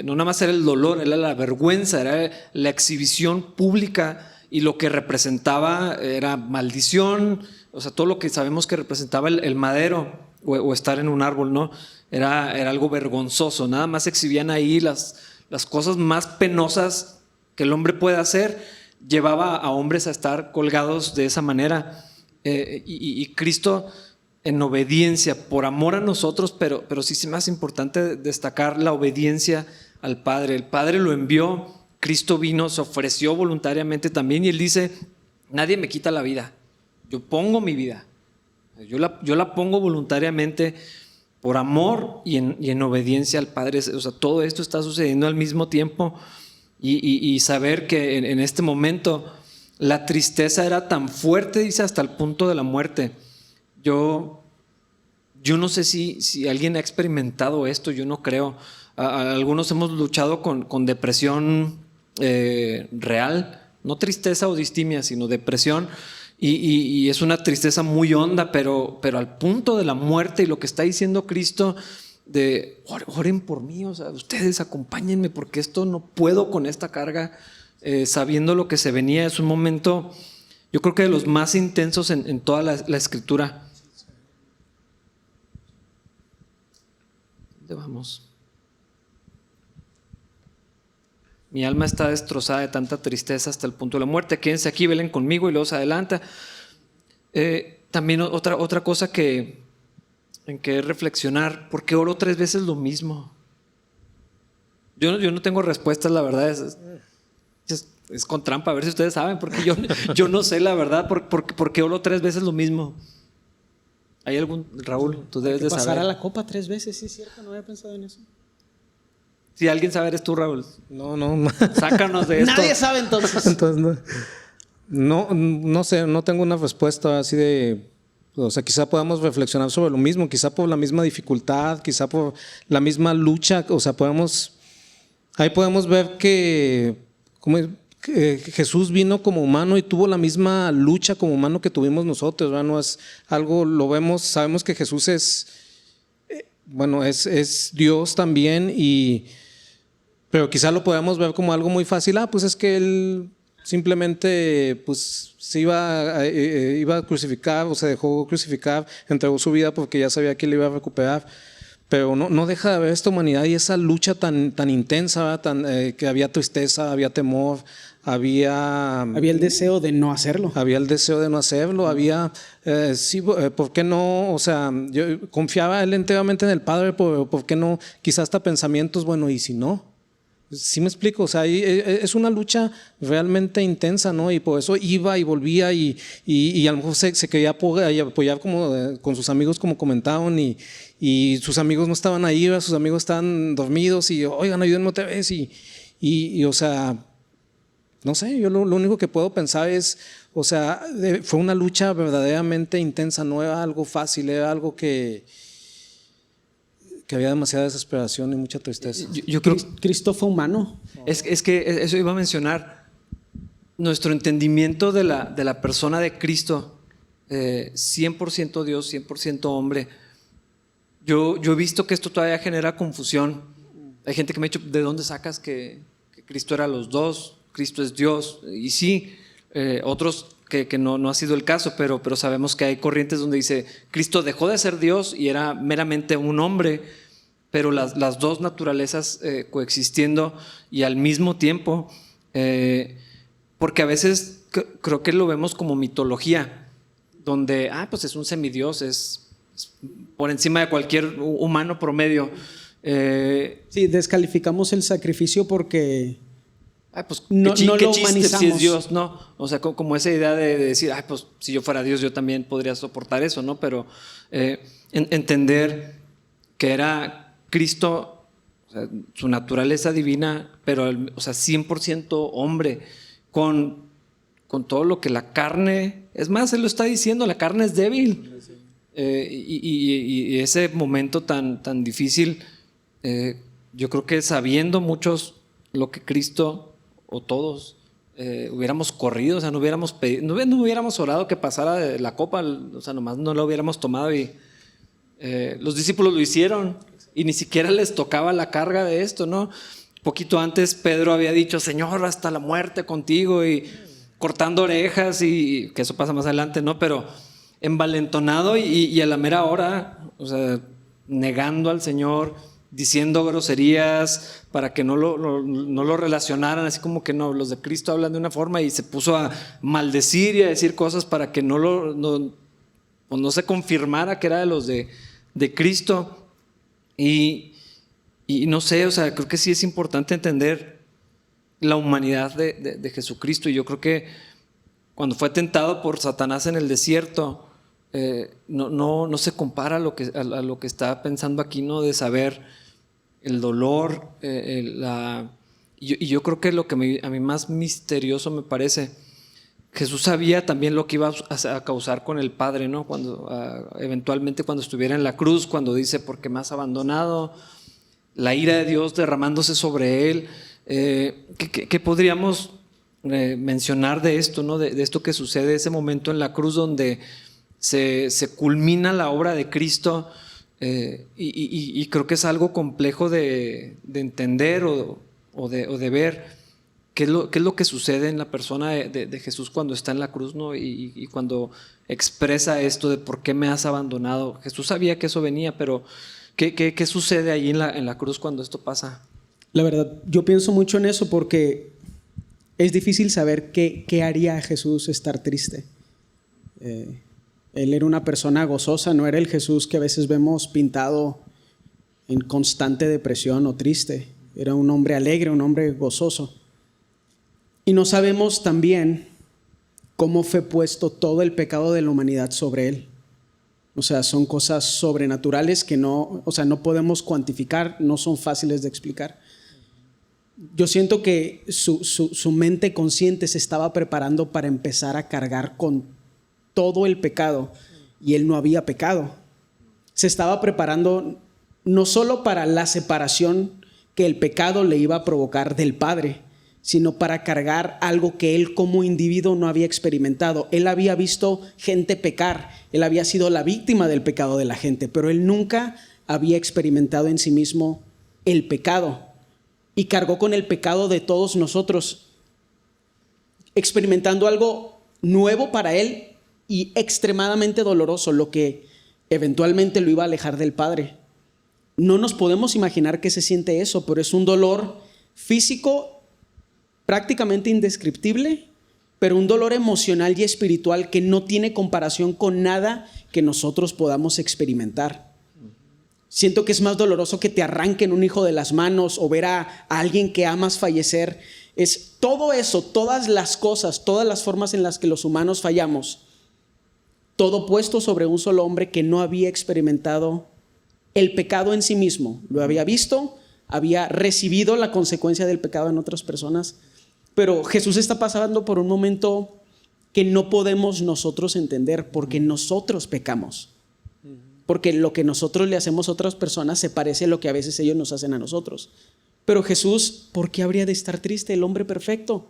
No nada más era el dolor, era la vergüenza, era la exhibición pública, y lo que representaba era maldición. O sea, todo lo que sabemos que representaba el madero o estar en un árbol, ¿no? Era algo vergonzoso. Nada más exhibían ahí las cosas más penosas que el hombre puede hacer. Llevaba a hombres a estar colgados de esa manera. Y Cristo, en obediencia, por amor a nosotros, pero sí es más importante destacar la obediencia al Padre. El Padre lo envió, Cristo vino, se ofreció voluntariamente también y Él dice, nadie me quita la vida, yo pongo mi vida, yo la pongo voluntariamente por amor y en obediencia al Padre. O sea, todo esto está sucediendo al mismo tiempo y saber que en este momento la tristeza era tan fuerte, dice, hasta el punto de la muerte. Yo no sé si alguien ha experimentado esto, yo no creo. Algunos hemos luchado con depresión real, no tristeza o distimia, sino depresión, y es una tristeza muy honda, pero al punto de la muerte. Y lo que está diciendo Cristo de oren por mí, o sea, ustedes acompáñenme porque esto no puedo con esta carga, sabiendo lo que se venía. Es un momento, yo creo que de los más intensos en toda la Escritura. ¿Dónde vamos? Mi alma está destrozada de tanta tristeza hasta el punto de la muerte. Quédense aquí, velen conmigo, y luego se adelanta. También otra cosa en que reflexionar, ¿por qué oro 3 veces lo mismo? Yo no tengo respuestas, la verdad. Es con trampa, a ver si ustedes saben, porque yo no sé la verdad por qué oro 3 veces lo mismo. ¿Hay algún, Raúl? Tú debes de saber. Pasar a la copa 3 veces, sí es cierto, no había pensado en eso. Si alguien sabe, eres tú, Raúl. No. Sácanos de esto. Nadie sabe entonces. Entonces, no sé, no tengo una respuesta así de, o sea, quizá podamos reflexionar sobre lo mismo, quizá por la misma dificultad, quizá por la misma lucha, o sea, ahí podemos ver que Jesús vino como humano y tuvo la misma lucha como humano que tuvimos nosotros, ¿verdad? No es algo, lo vemos, sabemos que Jesús es Dios también, pero quizá lo podemos ver como algo muy fácil. Pues es que Él simplemente pues se iba a crucificar, o se dejó crucificar, entregó su vida porque ya sabía que Él iba a recuperar. Pero no deja de ver esta humanidad y esa lucha tan intensa, que había tristeza, había temor, había el deseo de no hacerlo. Había el deseo de no hacerlo, ¿por qué no? O sea, yo confiaba él enteramente en el Padre, ¿por qué no? Quizás hasta pensamientos, bueno, ¿y si no? ¿Sí me explico? O sea, es una lucha realmente intensa, ¿no? Y por eso iba y volvía y a lo mejor se quería apoyar como con sus amigos, como comentaban, y sus amigos no estaban ahí, sus amigos estaban dormidos y, oigan, ayúdenme otra vez y o sea, no sé, yo lo único que puedo pensar es, o sea, fue una lucha verdaderamente intensa, no era algo fácil, era algo que había demasiada desesperación y mucha tristeza. Yo creo Cristo fue humano. Es que eso iba a mencionar. Nuestro entendimiento de la persona de Cristo, 100% Dios, 100% hombre. Yo he visto que esto todavía genera confusión. Hay gente que me ha dicho, ¿de dónde sacas que Cristo era los dos? Cristo es Dios. Y sí, otros que no ha sido el caso, pero sabemos que hay corrientes donde dice, Cristo dejó de ser Dios y era meramente un hombre, pero las dos naturalezas coexistiendo y al mismo tiempo, porque a veces creo que lo vemos como mitología, donde pues es un semidios, es por encima de cualquier humano promedio. Sí, descalificamos el sacrificio porque pues no qué lo chiste humanizamos. si es Dios, ¿no? O sea, como esa idea de decir, pues si yo fuera Dios yo también podría soportar eso, ¿no? Pero entender que era Cristo, o sea, su naturaleza divina, pero o sea, 100% hombre, con todo lo que la carne, es más, Él lo está diciendo, la carne es débil. Y ese momento tan difícil, yo creo que sabiendo muchos lo que Cristo o todos hubiéramos corrido, o sea, no hubiéramos orado que pasara de la copa, o sea, nomás no la hubiéramos tomado y los discípulos lo hicieron y ni siquiera les tocaba la carga de esto, ¿no? Poquito antes Pedro había dicho, Señor, hasta la muerte contigo, y cortando orejas, y que eso pasa más adelante, ¿no? Pero envalentonado y a la mera hora, o sea, negando al Señor, diciendo groserías para que no lo relacionaran, así como que no, los de Cristo hablan de una forma, y se puso a maldecir y a decir cosas para que no se confirmara que era de los de Cristo. Y Y no sé, o sea, creo que sí es importante entender la humanidad de Jesucristo. Y yo creo que cuando fue tentado por Satanás en el desierto, no se compara a lo que está pensando aquí, ¿no? De saber el dolor, y yo creo que lo que a mí más misterioso me parece, Jesús sabía también lo que iba a causar con el Padre, ¿no? Cuando eventualmente cuando estuviera en la cruz, cuando dice, ¿por qué me has abandonado? La ira de Dios derramándose sobre él. ¿Qué podríamos mencionar de esto, ¿no? De esto que sucede, ese momento en la cruz donde se culmina la obra de Cristo, y creo que es algo complejo de entender o de ver. ¿Qué es lo que sucede en la persona de Jesús cuando está en la cruz, ¿no? Y cuando expresa esto de por qué me has abandonado? Jesús sabía que eso venía, pero ¿qué sucede ahí en la cruz cuando esto pasa? La verdad, yo pienso mucho en eso porque es difícil saber qué haría Jesús estar triste. Él era una persona gozosa, no era el Jesús que a veces vemos pintado en constante depresión o triste. Era un hombre alegre, un hombre gozoso. Y no sabemos también cómo fue puesto todo el pecado de la humanidad sobre él. O sea, son cosas sobrenaturales que no podemos cuantificar, no son fáciles de explicar. Yo siento que su mente consciente se estaba preparando para empezar a cargar con todo el pecado, y él no había pecado. Se estaba preparando no solo para la separación que el pecado le iba a provocar del Padre, sino para cargar algo que él como individuo no había experimentado. Él había visto gente pecar, él había sido la víctima del pecado de la gente, pero él nunca había experimentado en sí mismo el pecado, y cargó con el pecado de todos nosotros, experimentando algo nuevo para él y extremadamente doloroso, lo que eventualmente lo iba a alejar del Padre. No nos podemos imaginar qué se siente eso, pero es un dolor físico prácticamente indescriptible, pero un dolor emocional y espiritual que no tiene comparación con nada que nosotros podamos experimentar. Siento que es más doloroso que te arranquen un hijo de las manos o ver a alguien que amas fallecer. Es todo eso, todas las cosas, todas las formas en las que los humanos fallamos, todo puesto sobre un solo hombre que no había experimentado el pecado en sí mismo. Lo había visto, había recibido la consecuencia del pecado en otras personas, pero Jesús está pasando por un momento que no podemos nosotros entender porque nosotros pecamos. Porque lo que nosotros le hacemos a otras personas se parece a lo que a veces ellos nos hacen a nosotros. Pero Jesús, ¿por qué habría de estar triste, el hombre perfecto?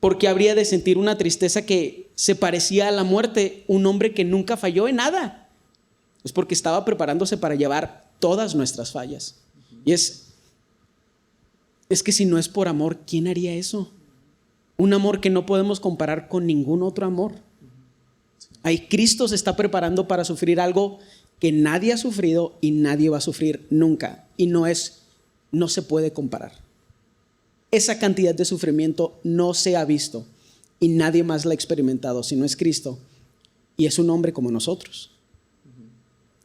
¿Por qué habría de sentir una tristeza que se parecía a la muerte, un hombre que nunca falló en nada? Es porque estaba preparándose para llevar todas nuestras fallas. Y es que si no es por amor, ¿quién haría eso? Un amor que no podemos comparar con ningún otro amor. Ahí Cristo se está preparando para sufrir algo que nadie ha sufrido y nadie va a sufrir nunca. Y no se puede comparar. Esa cantidad de sufrimiento no se ha visto y nadie más la ha experimentado si no es Cristo. Y es un hombre como nosotros.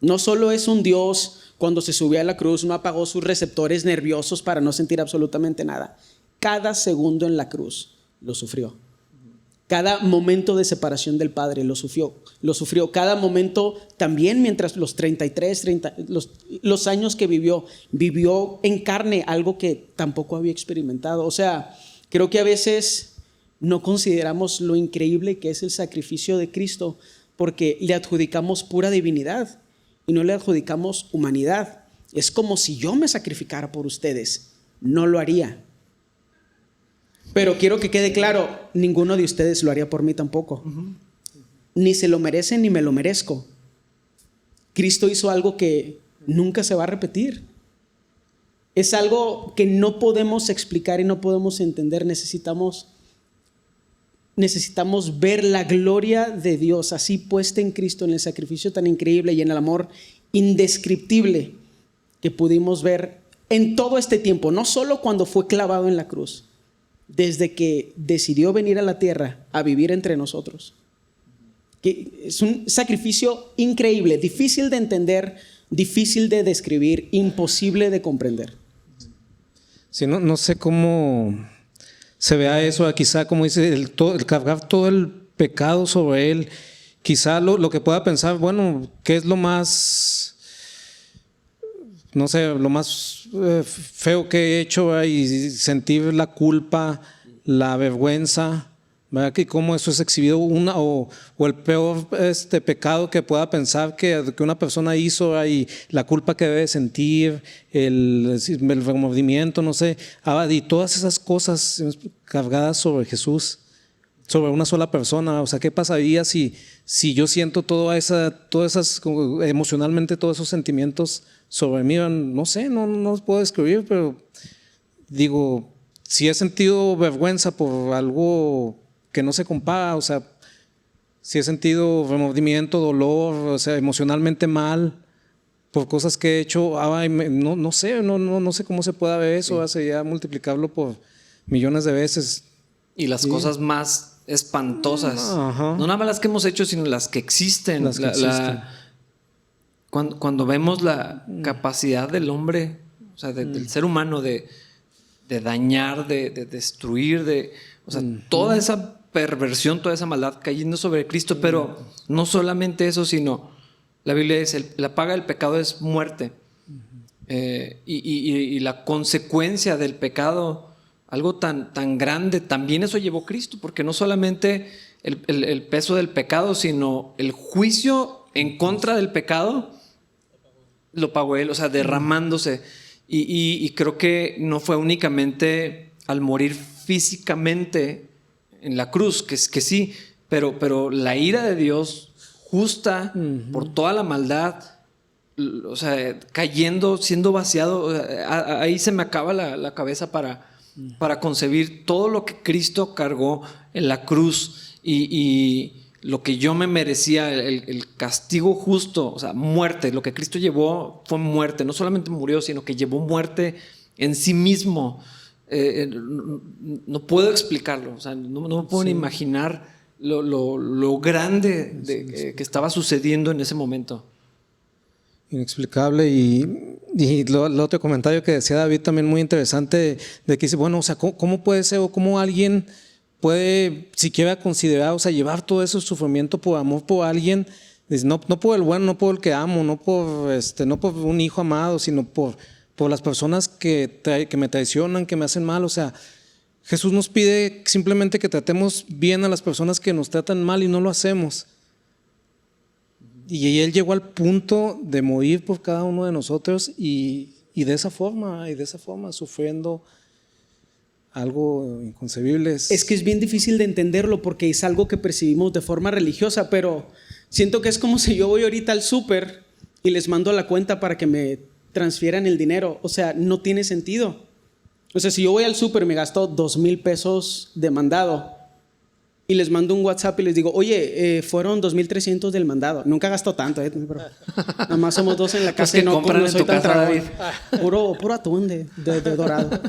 No solo es un Dios, cuando se subió a la cruz no apagó sus receptores nerviosos para no sentir absolutamente nada. Cada segundo en la cruz lo sufrió. Cada momento de separación del Padre lo sufrió. Cada momento también, mientras los 30, los años que vivió en carne algo que tampoco había experimentado. O sea, creo que a veces no consideramos lo increíble que es el sacrificio de Cristo porque le adjudicamos pura divinidad y no le adjudicamos humanidad. Es como si yo me sacrificara por ustedes. No lo haría. Pero quiero que quede claro, ninguno de ustedes lo haría por mí tampoco. Ni se lo merecen ni me lo merezco. Cristo hizo algo que nunca se va a repetir. Es algo que no podemos explicar y no podemos entender. Necesitamos ver la gloria de Dios así puesta en Cristo, en el sacrificio tan increíble y en el amor indescriptible que pudimos ver en todo este tiempo, no solo cuando fue clavado en la cruz, desde que decidió venir a la tierra a vivir entre nosotros. Que es un sacrificio increíble, difícil de entender difícil de describir, imposible de comprender. Sí, no sé cómo se vea eso, quizá como dice, el cargar todo el pecado sobre él, quizá lo que pueda pensar, bueno, ¿qué es lo más, no sé, lo más feo que he hecho, ¿verdad? Y sentir la culpa, la vergüenza, ¿verdad? Que cómo eso es exhibido, o el peor pecado que pueda pensar que una persona hizo, ¿verdad? Y la culpa que debe sentir, el remordimiento, no sé, y todas esas cosas cargadas sobre Jesús, sobre una sola persona. O sea, ¿qué pasaría si yo siento todas esas, emocionalmente todos esos sentimientos sobre mí? No sé, no los puedo describir, pero digo, si he sentido vergüenza por algo que no se compara, o sea, si he sentido remordimiento, dolor, o sea, emocionalmente mal por cosas que he hecho, no sé cómo se pueda ver eso, sí. Sería multiplicarlo por millones de veces. Y las cosas más espantosas, no nada más las que hemos hecho, sino las que existen. Cuando vemos la capacidad del hombre, o sea, del ser humano de dañar, de destruir, o sea, toda esa perversión, toda esa maldad cayendo sobre Cristo, pero no solamente eso, sino la Biblia dice, la paga del pecado es muerte. Y la consecuencia del pecado, algo tan grande, también eso llevó Cristo, porque no solamente el peso del pecado, sino el juicio en contra del pecado, lo pagó Él, o sea, derramándose. Y creo que no fue únicamente al morir físicamente en la cruz, que sí, pero la ira de Dios justa por toda la maldad, o sea, cayendo, siendo vaciado, ahí se me acaba la cabeza para concebir todo lo que Cristo cargó en la cruz y lo que yo me merecía, el castigo justo, o sea, muerte. Lo que Cristo llevó fue muerte. No solamente murió, sino que llevó muerte en sí mismo. No puedo explicarlo. O sea, no me puedo ni imaginar lo grande que estaba sucediendo en ese momento. Inexplicable. Y lo otro comentario que decía David también muy interesante, de que dice, bueno, o sea, ¿cómo puede ser o cómo alguien puede siquiera considerar, o sea, llevar todo ese sufrimiento por amor por alguien? Dice, no por el bueno, no por el que amo, no por un hijo amado, sino por las personas que me traicionan, que me hacen mal. O sea, Jesús nos pide simplemente que tratemos bien a las personas que nos tratan mal y no lo hacemos. Y Él llegó al punto de morir por cada uno de nosotros y de esa forma, sufriendo algo inconcebible. Es que es bien difícil de entenderlo porque es algo que percibimos de forma religiosa, pero siento que es como si yo voy ahorita al súper y les mando la cuenta para que me transfieran el dinero. O sea, no tiene sentido. O sea, si yo voy al súper y me gasto 2,000 pesos de mandado y les mando un WhatsApp y les digo, oye, fueron 2,300 del mandado. Nunca gasto tanto, pero nada más somos dos en la casa y no soy tan trabajador. Puro atún de dorado.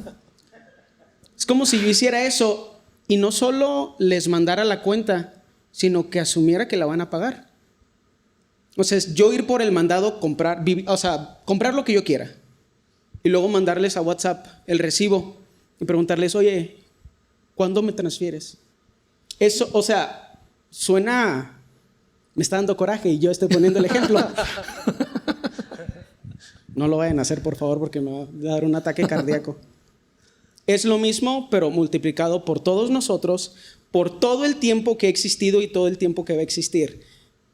Es como si yo hiciera eso y no solo les mandara la cuenta, sino que asumiera que la van a pagar. O sea, es yo ir por el mandado, comprar lo que yo quiera y luego mandarles a WhatsApp el recibo y preguntarles, oye, ¿cuándo me transfieres? Eso, o sea, suena, me está dando coraje y yo estoy poniendo el ejemplo. No lo vayan a hacer, por favor, porque me va a dar un ataque cardíaco. Es lo mismo, pero multiplicado por todos nosotros, por todo el tiempo que ha existido y todo el tiempo que va a existir.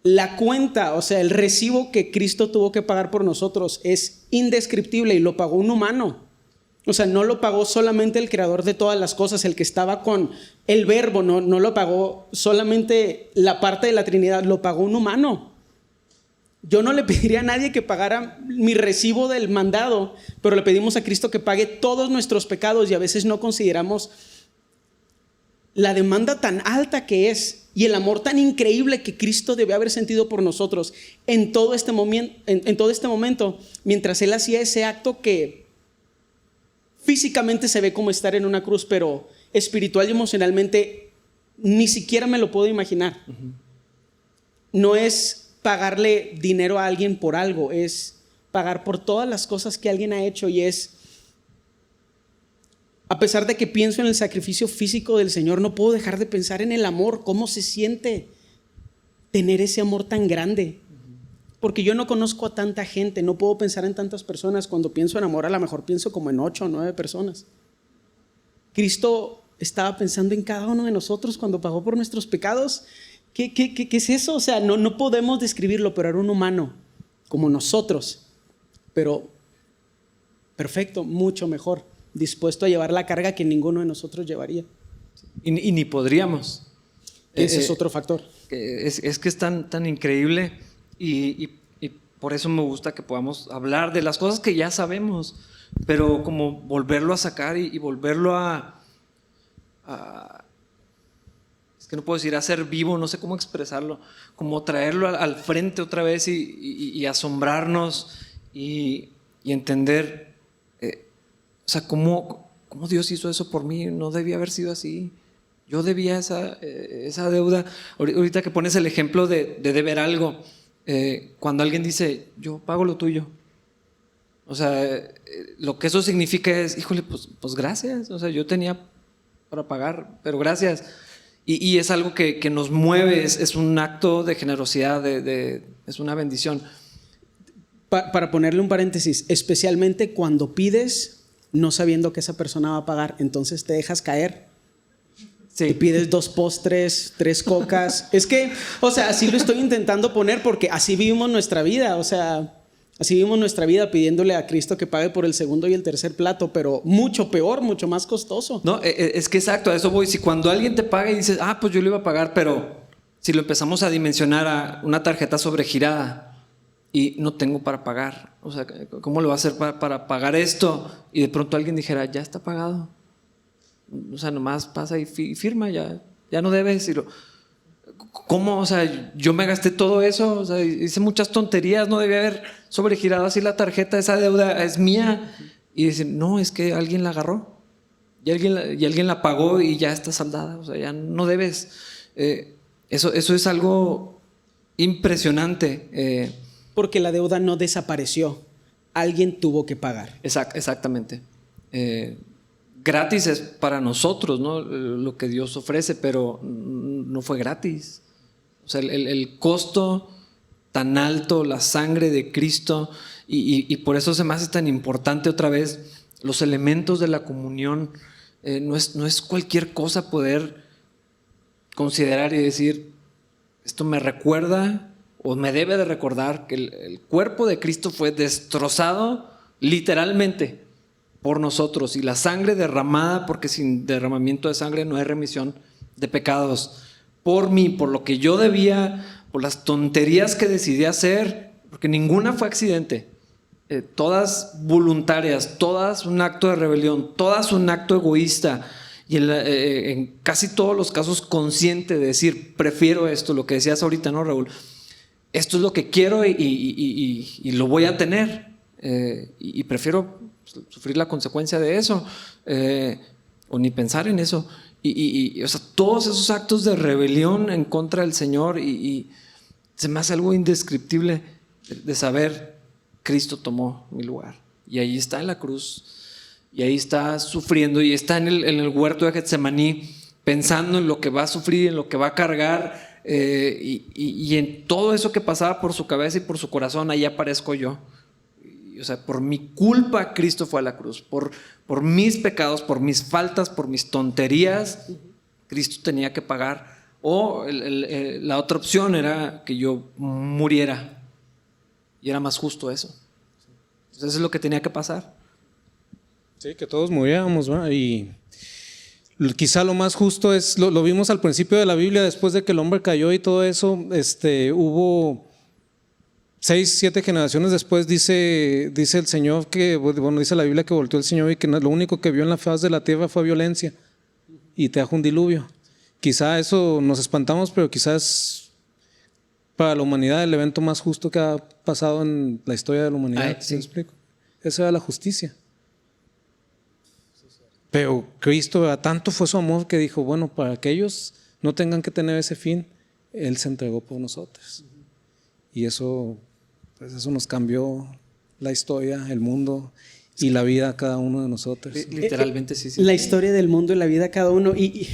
La cuenta, o sea, el recibo que Cristo tuvo que pagar por nosotros es indescriptible y lo pagó un humano. O sea, no lo pagó solamente el creador de todas las cosas, el que estaba con el verbo, no lo pagó solamente la parte de la Trinidad, lo pagó un humano. Yo no le pediría a nadie que pagara mi recibo del mandado, pero le pedimos a Cristo que pague todos nuestros pecados y a veces no consideramos la demanda tan alta que es y el amor tan increíble que Cristo debe haber sentido por nosotros en todo este momento, mientras Él hacía ese acto que físicamente se ve como estar en una cruz, pero espiritual y emocionalmente ni siquiera me lo puedo imaginar. No es pagarle dinero a alguien por algo, es pagar por todas las cosas que alguien ha hecho, y es, a pesar de que pienso en el sacrificio físico del Señor, no puedo dejar de pensar en el amor, cómo se siente tener ese amor tan grande. Porque yo no conozco a tanta gente, no puedo pensar en tantas personas. Cuando pienso en amor, a lo mejor pienso como en 8 o 9 personas. Cristo estaba pensando en cada uno de nosotros cuando pagó por nuestros pecados. ¿Qué es eso? O sea, no podemos describirlo, pero era un humano como nosotros, pero perfecto, mucho mejor, dispuesto a llevar la carga que ninguno de nosotros llevaría. Y ni podríamos. Ese es otro factor. Es que es tan increíble y por eso me gusta que podamos hablar de las cosas que ya sabemos, pero como volverlo a sacar y volverlo a es que no puedo decir hacer vivo, no sé cómo expresarlo, como traerlo al frente otra vez y asombrarnos y entender, o sea, cómo Dios hizo eso por mí. No debía haber sido así. Yo debía esa deuda. Ahorita que pones el ejemplo de deber algo, cuando alguien dice, yo pago lo tuyo, o sea, lo que eso significa es, híjole, pues gracias, o sea, yo tenía para pagar, pero gracias. Y es algo que nos mueve, es un acto de generosidad, es una bendición. Para ponerle un paréntesis, especialmente cuando pides no sabiendo que esa persona va a pagar, entonces te dejas caer. Sí. Y pides 2 postres, 3 cocas. Es que, o sea, así lo estoy intentando poner porque así vivimos nuestra vida. O sea, así vivimos nuestra vida pidiéndole a Cristo que pague por el segundo y el tercer plato, pero mucho peor, mucho más costoso. No, es que exacto, a eso voy. Si cuando alguien te paga y dices, pues yo lo iba a pagar, pero si lo empezamos a dimensionar a una tarjeta sobregirada y no tengo para pagar, o sea, ¿cómo lo va a hacer para pagar esto? Y de pronto alguien dijera, ya está pagado. O sea, nomás pasa y firma, ya no debes. ¿Cómo? O sea, yo me gasté todo eso, o sea, hice muchas tonterías, no debía haber sobregirado así la tarjeta, esa deuda es mía. Y dicen, no, es que alguien la agarró y alguien la pagó y ya está saldada, o sea, ya no debes. Eso es algo impresionante. Porque la deuda no desapareció, alguien tuvo que pagar. Exactamente. Gratis es para nosotros, ¿no? Lo que Dios ofrece, pero no fue gratis. O sea, el costo tan alto, la sangre de Cristo, y por eso se me hace tan importante otra vez los elementos de la comunión. No es cualquier cosa poder considerar y decir, esto me recuerda o me debe de recordar que el cuerpo de Cristo fue destrozado literalmente por nosotros, y la sangre derramada, porque sin derramamiento de sangre no hay remisión de pecados, por mí, por lo que yo debía, por las tonterías que decidí hacer, porque ninguna fue accidente, todas voluntarias, todas un acto de rebelión, todas un acto egoísta, y en casi todos los casos consciente de decir, prefiero esto, lo que decías ahorita, ¿no, Raúl? Esto es lo que quiero y lo voy a tener, y prefiero sufrir la consecuencia de eso, o ni pensar en eso. O sea, todos esos actos de rebelión en contra del Señor, y se me hace algo indescriptible de saber, Cristo tomó mi lugar, y ahí está en la cruz, y ahí está sufriendo, y está en el huerto de Getsemaní, pensando en lo que va a sufrir, en lo que va a cargar, y en todo eso que pasaba por su cabeza y por su corazón. Ahí aparezco yo. O sea, por mi culpa Cristo fue a la cruz, por mis pecados, por mis faltas, por mis tonterías, Cristo tenía que pagar. O la otra opción era que yo muriera, y era más justo eso. Entonces eso es lo que tenía que pasar. Sí, que todos muriéramos, ¿verdad? Y quizá lo más justo es, lo vimos al principio de la Biblia, después de que el hombre cayó y todo eso, hubo 6, 7 generaciones después, dice el Señor que, bueno, dice la Biblia que volteó el Señor y que lo único que vio en la faz de la tierra fue violencia y trajo un diluvio. Quizá eso nos espantamos, pero quizás para la humanidad el evento más justo que ha pasado en la historia de la humanidad. Sí. ¿Me explico? Esa era la justicia. Pero Cristo, ¿verdad?, tanto fue su amor que dijo, bueno, para que ellos no tengan que tener ese fin, Él se entregó por nosotros. Y eso, pues eso nos cambió la historia, el mundo y la vida a cada uno de nosotros. Literalmente sí. La historia del mundo y la vida de cada uno. Y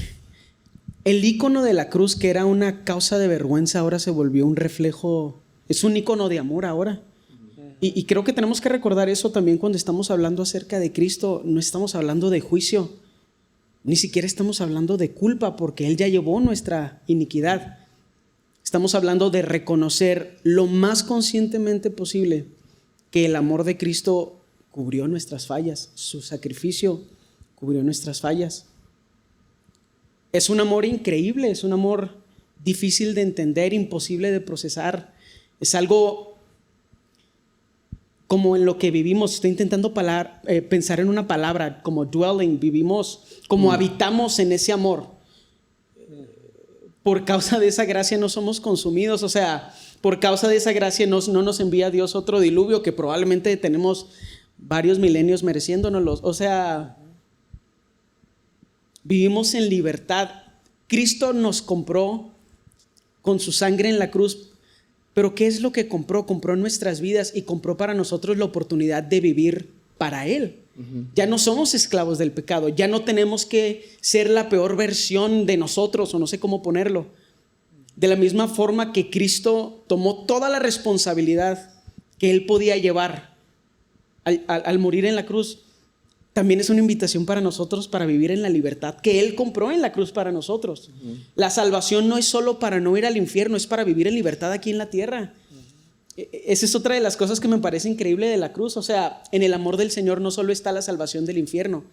el ícono de la cruz, que era una causa de vergüenza, ahora se volvió un reflejo, es un ícono de amor ahora. Y creo que tenemos que recordar eso también cuando estamos hablando acerca de Cristo. No estamos hablando de juicio, ni siquiera estamos hablando de culpa, porque Él ya llevó nuestra iniquidad. Estamos hablando de reconocer lo más conscientemente posible que el amor de Cristo cubrió nuestras fallas, su sacrificio cubrió nuestras fallas. Es un amor increíble, es un amor difícil de entender, imposible de procesar. Es algo como en lo que vivimos. Estoy intentando pensar en una palabra, como dwelling, vivimos, como habitamos en ese amor. Por causa de esa gracia no somos consumidos, o sea, por causa de esa gracia no nos envía Dios otro diluvio que probablemente tenemos varios milenios mereciéndonos. O sea, vivimos en libertad. Cristo nos compró con su sangre en la cruz, pero ¿qué es lo que compró? Compró nuestras vidas y compró para nosotros la oportunidad de vivir para Él. Ya no somos esclavos del pecado, ya no tenemos que ser la peor versión de nosotros, o no sé cómo ponerlo. De la misma forma que Cristo tomó toda la responsabilidad que Él podía llevar al morir en la cruz, también es una invitación para nosotros para vivir en la libertad que Él compró en la cruz para nosotros. La salvación no es solo para no ir al infierno, es para vivir en libertad aquí en la tierra. Esa es otra de las cosas que me parece increíble de la cruz. O sea, en el amor del Señor no solo está la salvación del infierno,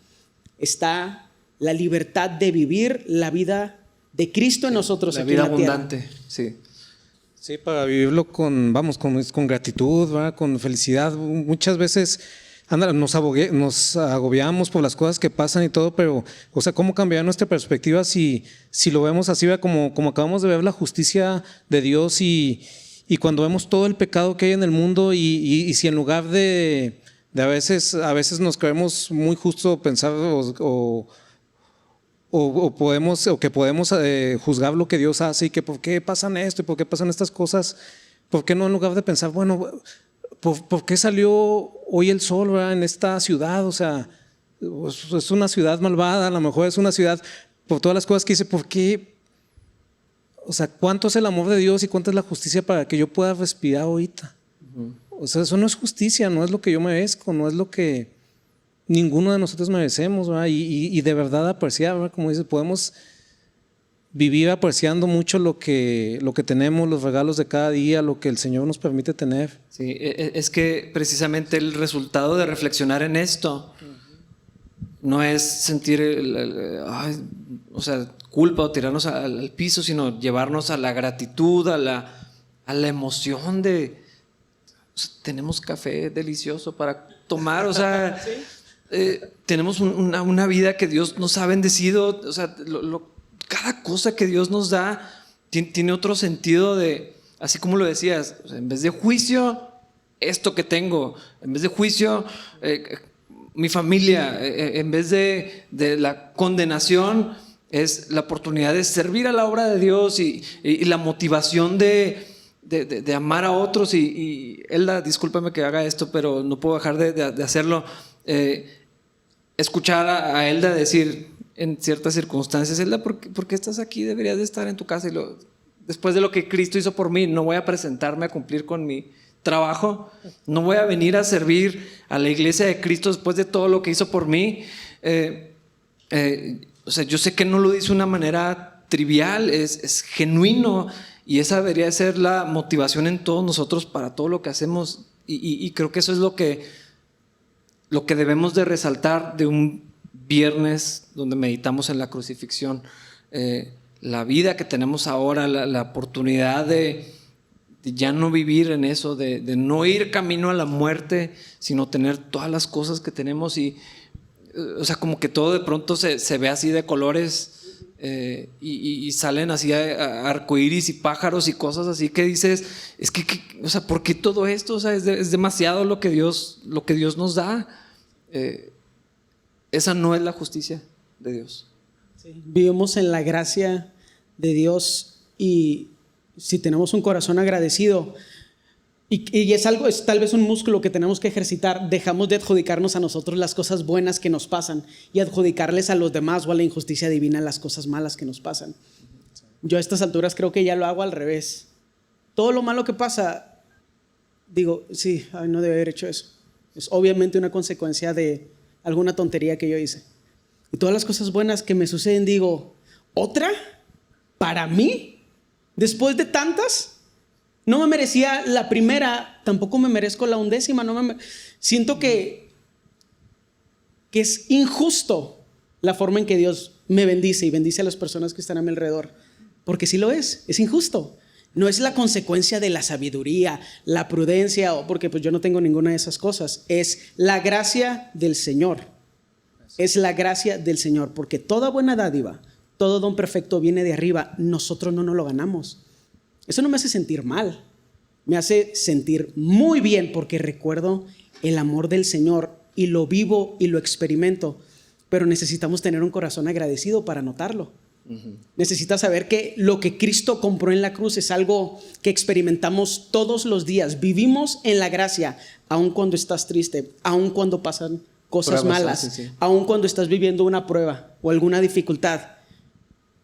está la libertad de vivir la vida de Cristo en nosotros aquí en la tierra. La vida abundante, sí. Sí, para vivirlo con gratitud, ¿verdad? Con felicidad. Muchas veces nos agobiamos por las cosas que pasan y todo, pero, o sea, ¿cómo cambiar nuestra perspectiva si lo vemos así, ¿verdad? Como acabamos de ver la justicia de Dios y cuando vemos todo el pecado que hay en el mundo y si en lugar de a veces nos creemos muy justo pensar o que podemos juzgar lo que Dios hace y que por qué pasan esto y por qué pasan estas cosas, ¿por qué no en lugar de pensar, bueno, ¿por qué salió hoy el sol, ¿verdad? En esta ciudad? O sea, es una ciudad malvada, a lo mejor es una ciudad por todas las cosas que hice, ¿por qué? O sea, ¿cuánto es el amor de Dios y cuánto es la justicia para que yo pueda respirar ahorita? O sea, eso no es justicia, no es lo que yo merezco, no es lo que ninguno de nosotros merecemos, ¿verdad? Y de verdad apreciar, ¿verdad? Como dices, podemos vivir apreciando mucho lo que tenemos, los regalos de cada día, lo que el Señor nos permite tener. Sí, es que precisamente el resultado de reflexionar en esto no es sentir o sea, culpa o tirarnos al piso, sino llevarnos a la gratitud, a la emoción de, o sea, tenemos café delicioso para tomar, o sea, ¿sí? Tenemos una vida que Dios nos ha bendecido, o sea, cada cosa que Dios nos da tiene otro sentido de, así como lo decías, o sea, en vez de juicio, esto que tengo, en vez de juicio, mi familia, en vez de la condenación, es la oportunidad de servir a la obra de Dios y la motivación de amar a otros. Y Elda, discúlpame que haga esto, pero no puedo dejar de hacerlo. Escuchar a Elda decir en ciertas circunstancias, Elda, ¿por qué estás aquí? Deberías de estar en tu casa. Después de lo que Cristo hizo por mí, no voy a presentarme a cumplir con mi trabajo, no voy a venir a servir a la iglesia de Cristo después de todo lo que hizo por mí. O sea, yo sé que no lo dice de una manera trivial, es genuino, y esa debería de ser la motivación en todos nosotros para todo lo que hacemos, y creo que eso es lo que debemos de resaltar de un viernes donde meditamos en la crucifixión. La vida que tenemos ahora, la oportunidad de ya no vivir en eso, de no ir camino a la muerte, sino tener todas las cosas que tenemos. Y o sea, como que todo de pronto se ve así de colores, y salen así arcoíris y pájaros y cosas así que dices, es que o sea, ¿por qué todo esto? O sea, es demasiado lo que Dios nos da. Esa no es la justicia de Dios. Sí, vivimos en la gracia de Dios, y si tenemos un corazón agradecido, Y es algo, es tal vez un músculo que tenemos que ejercitar. Dejamos de adjudicarnos a nosotros las cosas buenas que nos pasan y adjudicarles a los demás o a la injusticia divina las cosas malas que nos pasan. Yo a estas alturas creo que ya lo hago al revés. Todo lo malo que pasa, digo, sí, ay, no debe haber hecho eso. Es obviamente una consecuencia de alguna tontería que yo hice. Y todas las cosas buenas que me suceden, digo, ¿otra? ¿Para mí? ¿Después de tantas? No me merecía la primera, tampoco me merezco la 1ª. Siento que es injusto la forma en que Dios me bendice y bendice a las personas que están a mi alrededor. Porque sí lo es injusto. No es la consecuencia de la sabiduría, la prudencia, o porque pues yo no tengo ninguna de esas cosas. Es la gracia del Señor. Es la gracia del Señor, porque toda buena dádiva, todo don perfecto viene de arriba. Nosotros no nos lo ganamos. Eso no me hace sentir mal, me hace sentir muy bien porque recuerdo el amor del Señor y lo vivo y lo experimento, pero necesitamos tener un corazón agradecido para notarlo. Necesitas saber que lo que Cristo compró en la cruz es algo que experimentamos todos los días. Vivimos en la gracia, aun cuando estás triste, aun cuando pasan cosas malas, sí. Aun cuando estás viviendo una prueba o alguna dificultad.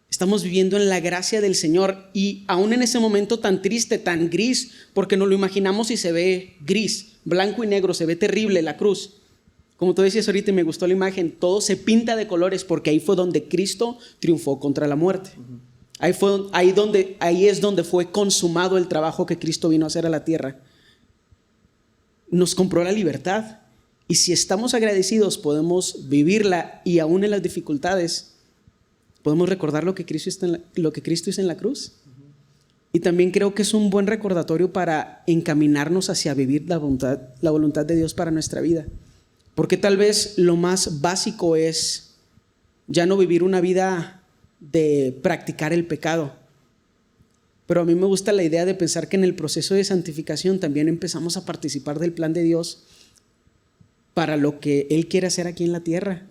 Estamos viviendo en la gracia del Señor y aún en ese momento tan triste, tan gris, porque nos lo imaginamos y se ve gris, blanco y negro, se ve terrible la cruz. Como tú decías ahorita y me gustó la imagen, todo se pinta de colores porque ahí fue donde Cristo triunfó contra la muerte. Ahí es donde fue consumado el trabajo que Cristo vino a hacer a la tierra. Nos compró la libertad y si estamos agradecidos podemos vivirla y aún en las dificultades podemos recordar lo que Cristo hizo en la cruz. Y también creo que es un buen recordatorio para encaminarnos hacia vivir la voluntad de Dios para nuestra vida. Porque tal vez lo más básico es ya no vivir una vida de practicar el pecado. Pero a mí me gusta la idea de pensar que en el proceso de santificación también empezamos a participar del plan de Dios para lo que Él quiere hacer aquí en la tierra.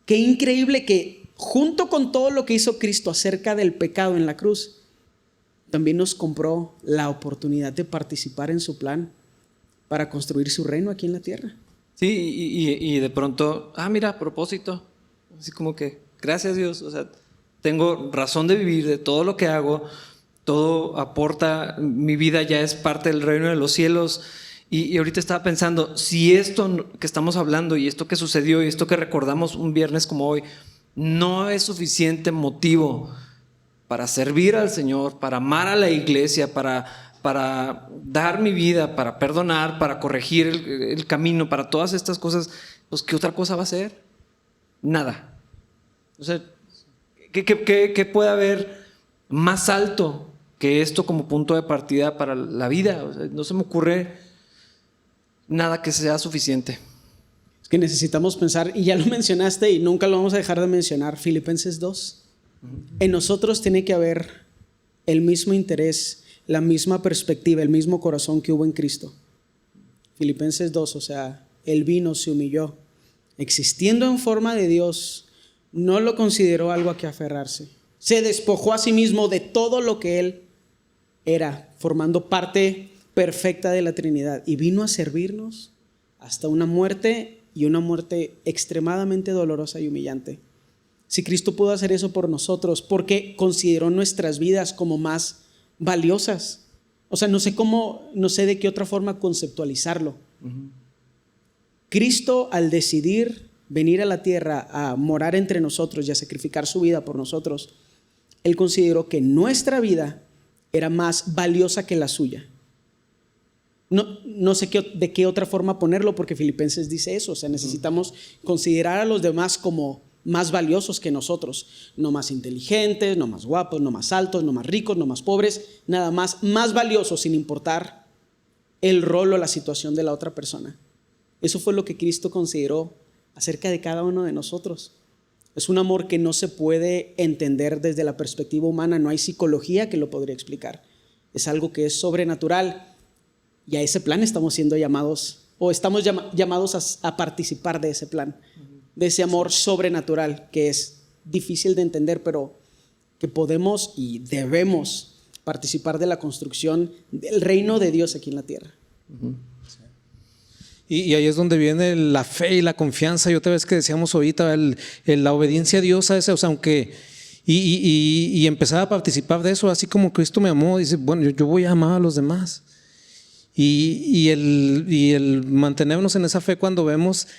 Qué increíble que junto con todo lo que hizo Cristo acerca del pecado en la cruz, también nos compró la oportunidad de participar en su plan para construir su reino aquí en la tierra. Sí, y de pronto, mira, a propósito, así como que, gracias Dios, o sea, tengo razón de vivir, de todo lo que hago, todo aporta, mi vida ya es parte del reino de los cielos. Y ahorita estaba pensando, si esto que estamos hablando y esto que sucedió y esto que recordamos un viernes como hoy, no es suficiente motivo para servir al Señor, para amar a la iglesia, para dar mi vida, para perdonar, para corregir el camino, para todas estas cosas, pues ¿qué otra cosa va a ser? Nada. O sea, ¿qué puede haber más alto que esto como punto de partida para la vida? O sea, no se me ocurre nada que sea suficiente. Es que necesitamos pensar, y ya lo mencionaste y nunca lo vamos a dejar de mencionar, Filipenses 2. En nosotros tiene que haber el mismo interés, la misma perspectiva, el mismo corazón que hubo en Cristo. Filipenses 2, o sea, Él vino, se humilló, existiendo en forma de Dios, no lo consideró algo a que aferrarse. Se despojó a sí mismo de todo lo que Él era, formando parte perfecta de la Trinidad, y vino a servirnos hasta una muerte, y una muerte extremadamente dolorosa y humillante. Si Cristo pudo hacer eso por nosotros, porque consideró nuestras vidas como más valiosas. O sea, no sé de qué otra forma conceptualizarlo. Cristo, al decidir venir a la tierra a morar entre nosotros y a sacrificar su vida por nosotros, Él consideró que nuestra vida era más valiosa que la suya. No sé de qué otra forma ponerlo, porque Filipenses dice eso. O sea, necesitamos considerar a los demás como más valiosos que nosotros, no más inteligentes, no más guapos, no más altos, no más ricos, no más pobres, nada más valiosos, sin importar el rol o la situación de la otra persona. Eso fue lo que Cristo consideró acerca de cada uno de nosotros. Es un amor que no se puede entender desde la perspectiva humana, no hay psicología que lo podría explicar. Es algo que es sobrenatural, y a ese plan estamos siendo llamados, o estamos llamados a participar de ese plan, de ese amor sobrenatural que es difícil de entender, pero que podemos y debemos participar de la construcción del reino de Dios aquí en la tierra. Y ahí es donde viene la fe y la confianza. Y otra vez que decíamos ahorita, la obediencia a Dios, a ese, o sea, aunque y empezar a participar de eso, así como Cristo me amó, dice, bueno, yo voy a amar a los demás. Y el mantenernos en esa fe cuando vemos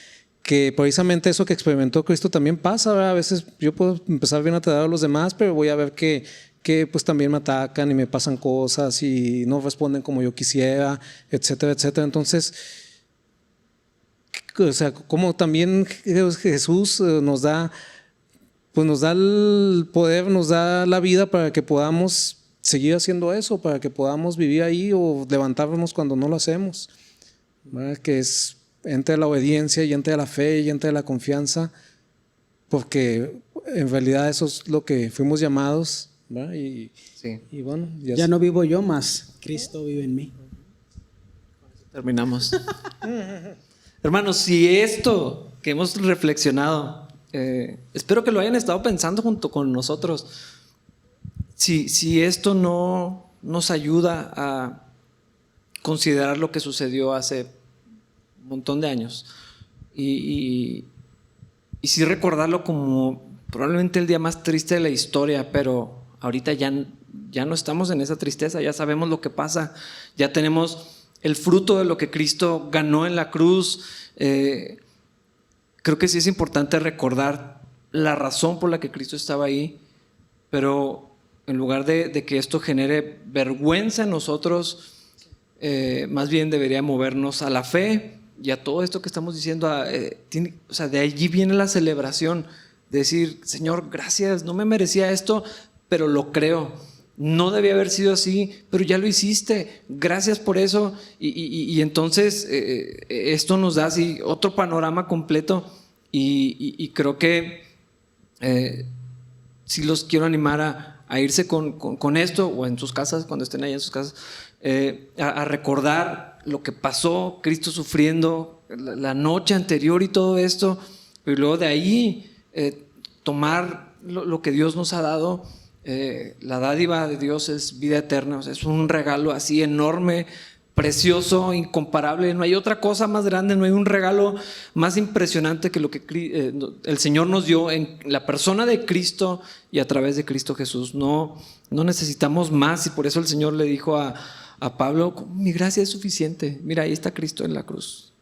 que precisamente eso que experimentó Cristo también pasa, ¿verdad? A veces yo puedo empezar bien atado a los demás, pero voy a ver que pues también me atacan y me pasan cosas y no responden como yo quisiera, etcétera, etcétera. Entonces, o sea, como también Jesús nos da el poder, nos da la vida para que podamos seguir haciendo eso, para que podamos vivir ahí o levantarnos cuando no lo hacemos, ¿verdad? Que es entre la obediencia y entre la fe y entre la confianza, porque en realidad eso es lo que fuimos llamados, ¿verdad? Y bueno, ya no vivo yo más, Cristo vive en mí. Terminamos. Hermanos, si esto que hemos reflexionado, espero que lo hayan estado pensando junto con nosotros. Si esto no nos ayuda a considerar lo que sucedió hace un montón de años y sí recordarlo como probablemente el día más triste de la historia, pero ahorita ya no estamos en esa tristeza, ya sabemos lo que pasa, ya tenemos el fruto de lo que Cristo ganó en la cruz. Creo que sí es importante recordar la razón por la que Cristo estaba ahí, pero en lugar de que esto genere vergüenza en nosotros, más bien debería movernos a la fe y a todo esto que estamos diciendo. O sea, de allí viene la celebración, de decir, Señor, gracias, no me merecía esto, pero lo creo. No debía haber sido así, pero ya lo hiciste. Gracias por eso. Y entonces esto nos da así otro panorama completo. Y creo que sí los quiero animar a irse con esto, o en sus casas, cuando estén ahí en sus casas, a recordar lo que pasó, Cristo sufriendo la noche anterior y todo esto, y luego de ahí tomar lo que Dios nos ha dado. La dádiva de Dios es vida eterna, o sea, es un regalo así enorme, precioso, incomparable. No hay otra cosa más grande, no hay un regalo más impresionante que lo que el Señor nos dio en la persona de Cristo y a través de Cristo Jesús. No necesitamos más, y por eso el Señor le dijo a Pablo, mi gracia es suficiente. Mira, ahí está Cristo en la cruz.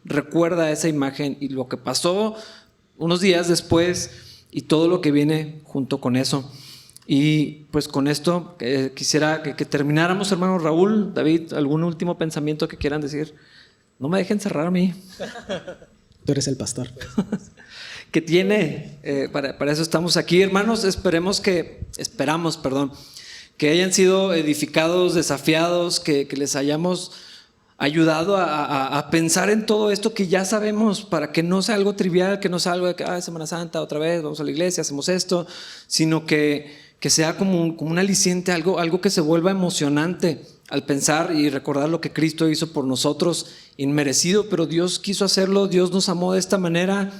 Recuerda esa imagen y lo que pasó unos días después y todo lo que viene junto con eso. Y pues con esto quisiera que termináramos, hermano Raúl, David, ¿algún último pensamiento que quieran decir? No me dejen cerrar a mí. Tú eres el pastor. Que tiene, para eso estamos aquí, hermanos. Esperamos que hayan sido edificados, desafiados, que les hayamos ayudado a pensar en todo esto que ya sabemos, para que no sea algo trivial, que no sea algo de que Semana Santa otra vez, vamos a la iglesia, hacemos esto, sino que sea como un aliciente, algo que se vuelva emocionante al pensar y recordar lo que Cristo hizo por nosotros, inmerecido, pero Dios quiso hacerlo, Dios nos amó de esta manera.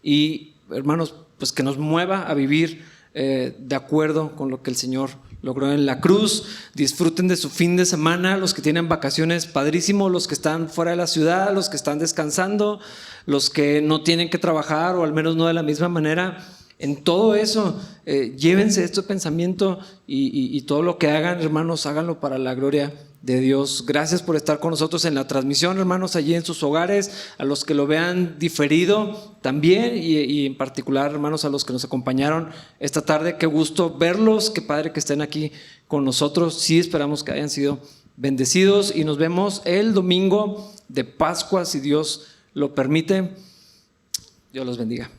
Y hermanos, pues que nos mueva a vivir de acuerdo con lo que el Señor logró en la cruz. Disfruten de su fin de semana, los que tienen vacaciones, padrísimo, los que están fuera de la ciudad, los que están descansando, los que no tienen que trabajar, o al menos no de la misma manera. En todo eso, llévense este pensamiento y todo lo que hagan, hermanos, háganlo para la gloria de Dios. Gracias por estar con nosotros en la transmisión, hermanos, allí en sus hogares, a los que lo vean diferido también, y en particular, hermanos, a los que nos acompañaron esta tarde. Qué gusto verlos, qué padre que estén aquí con nosotros. Sí, esperamos que hayan sido bendecidos y nos vemos el domingo de Pascua, si Dios lo permite. Dios los bendiga.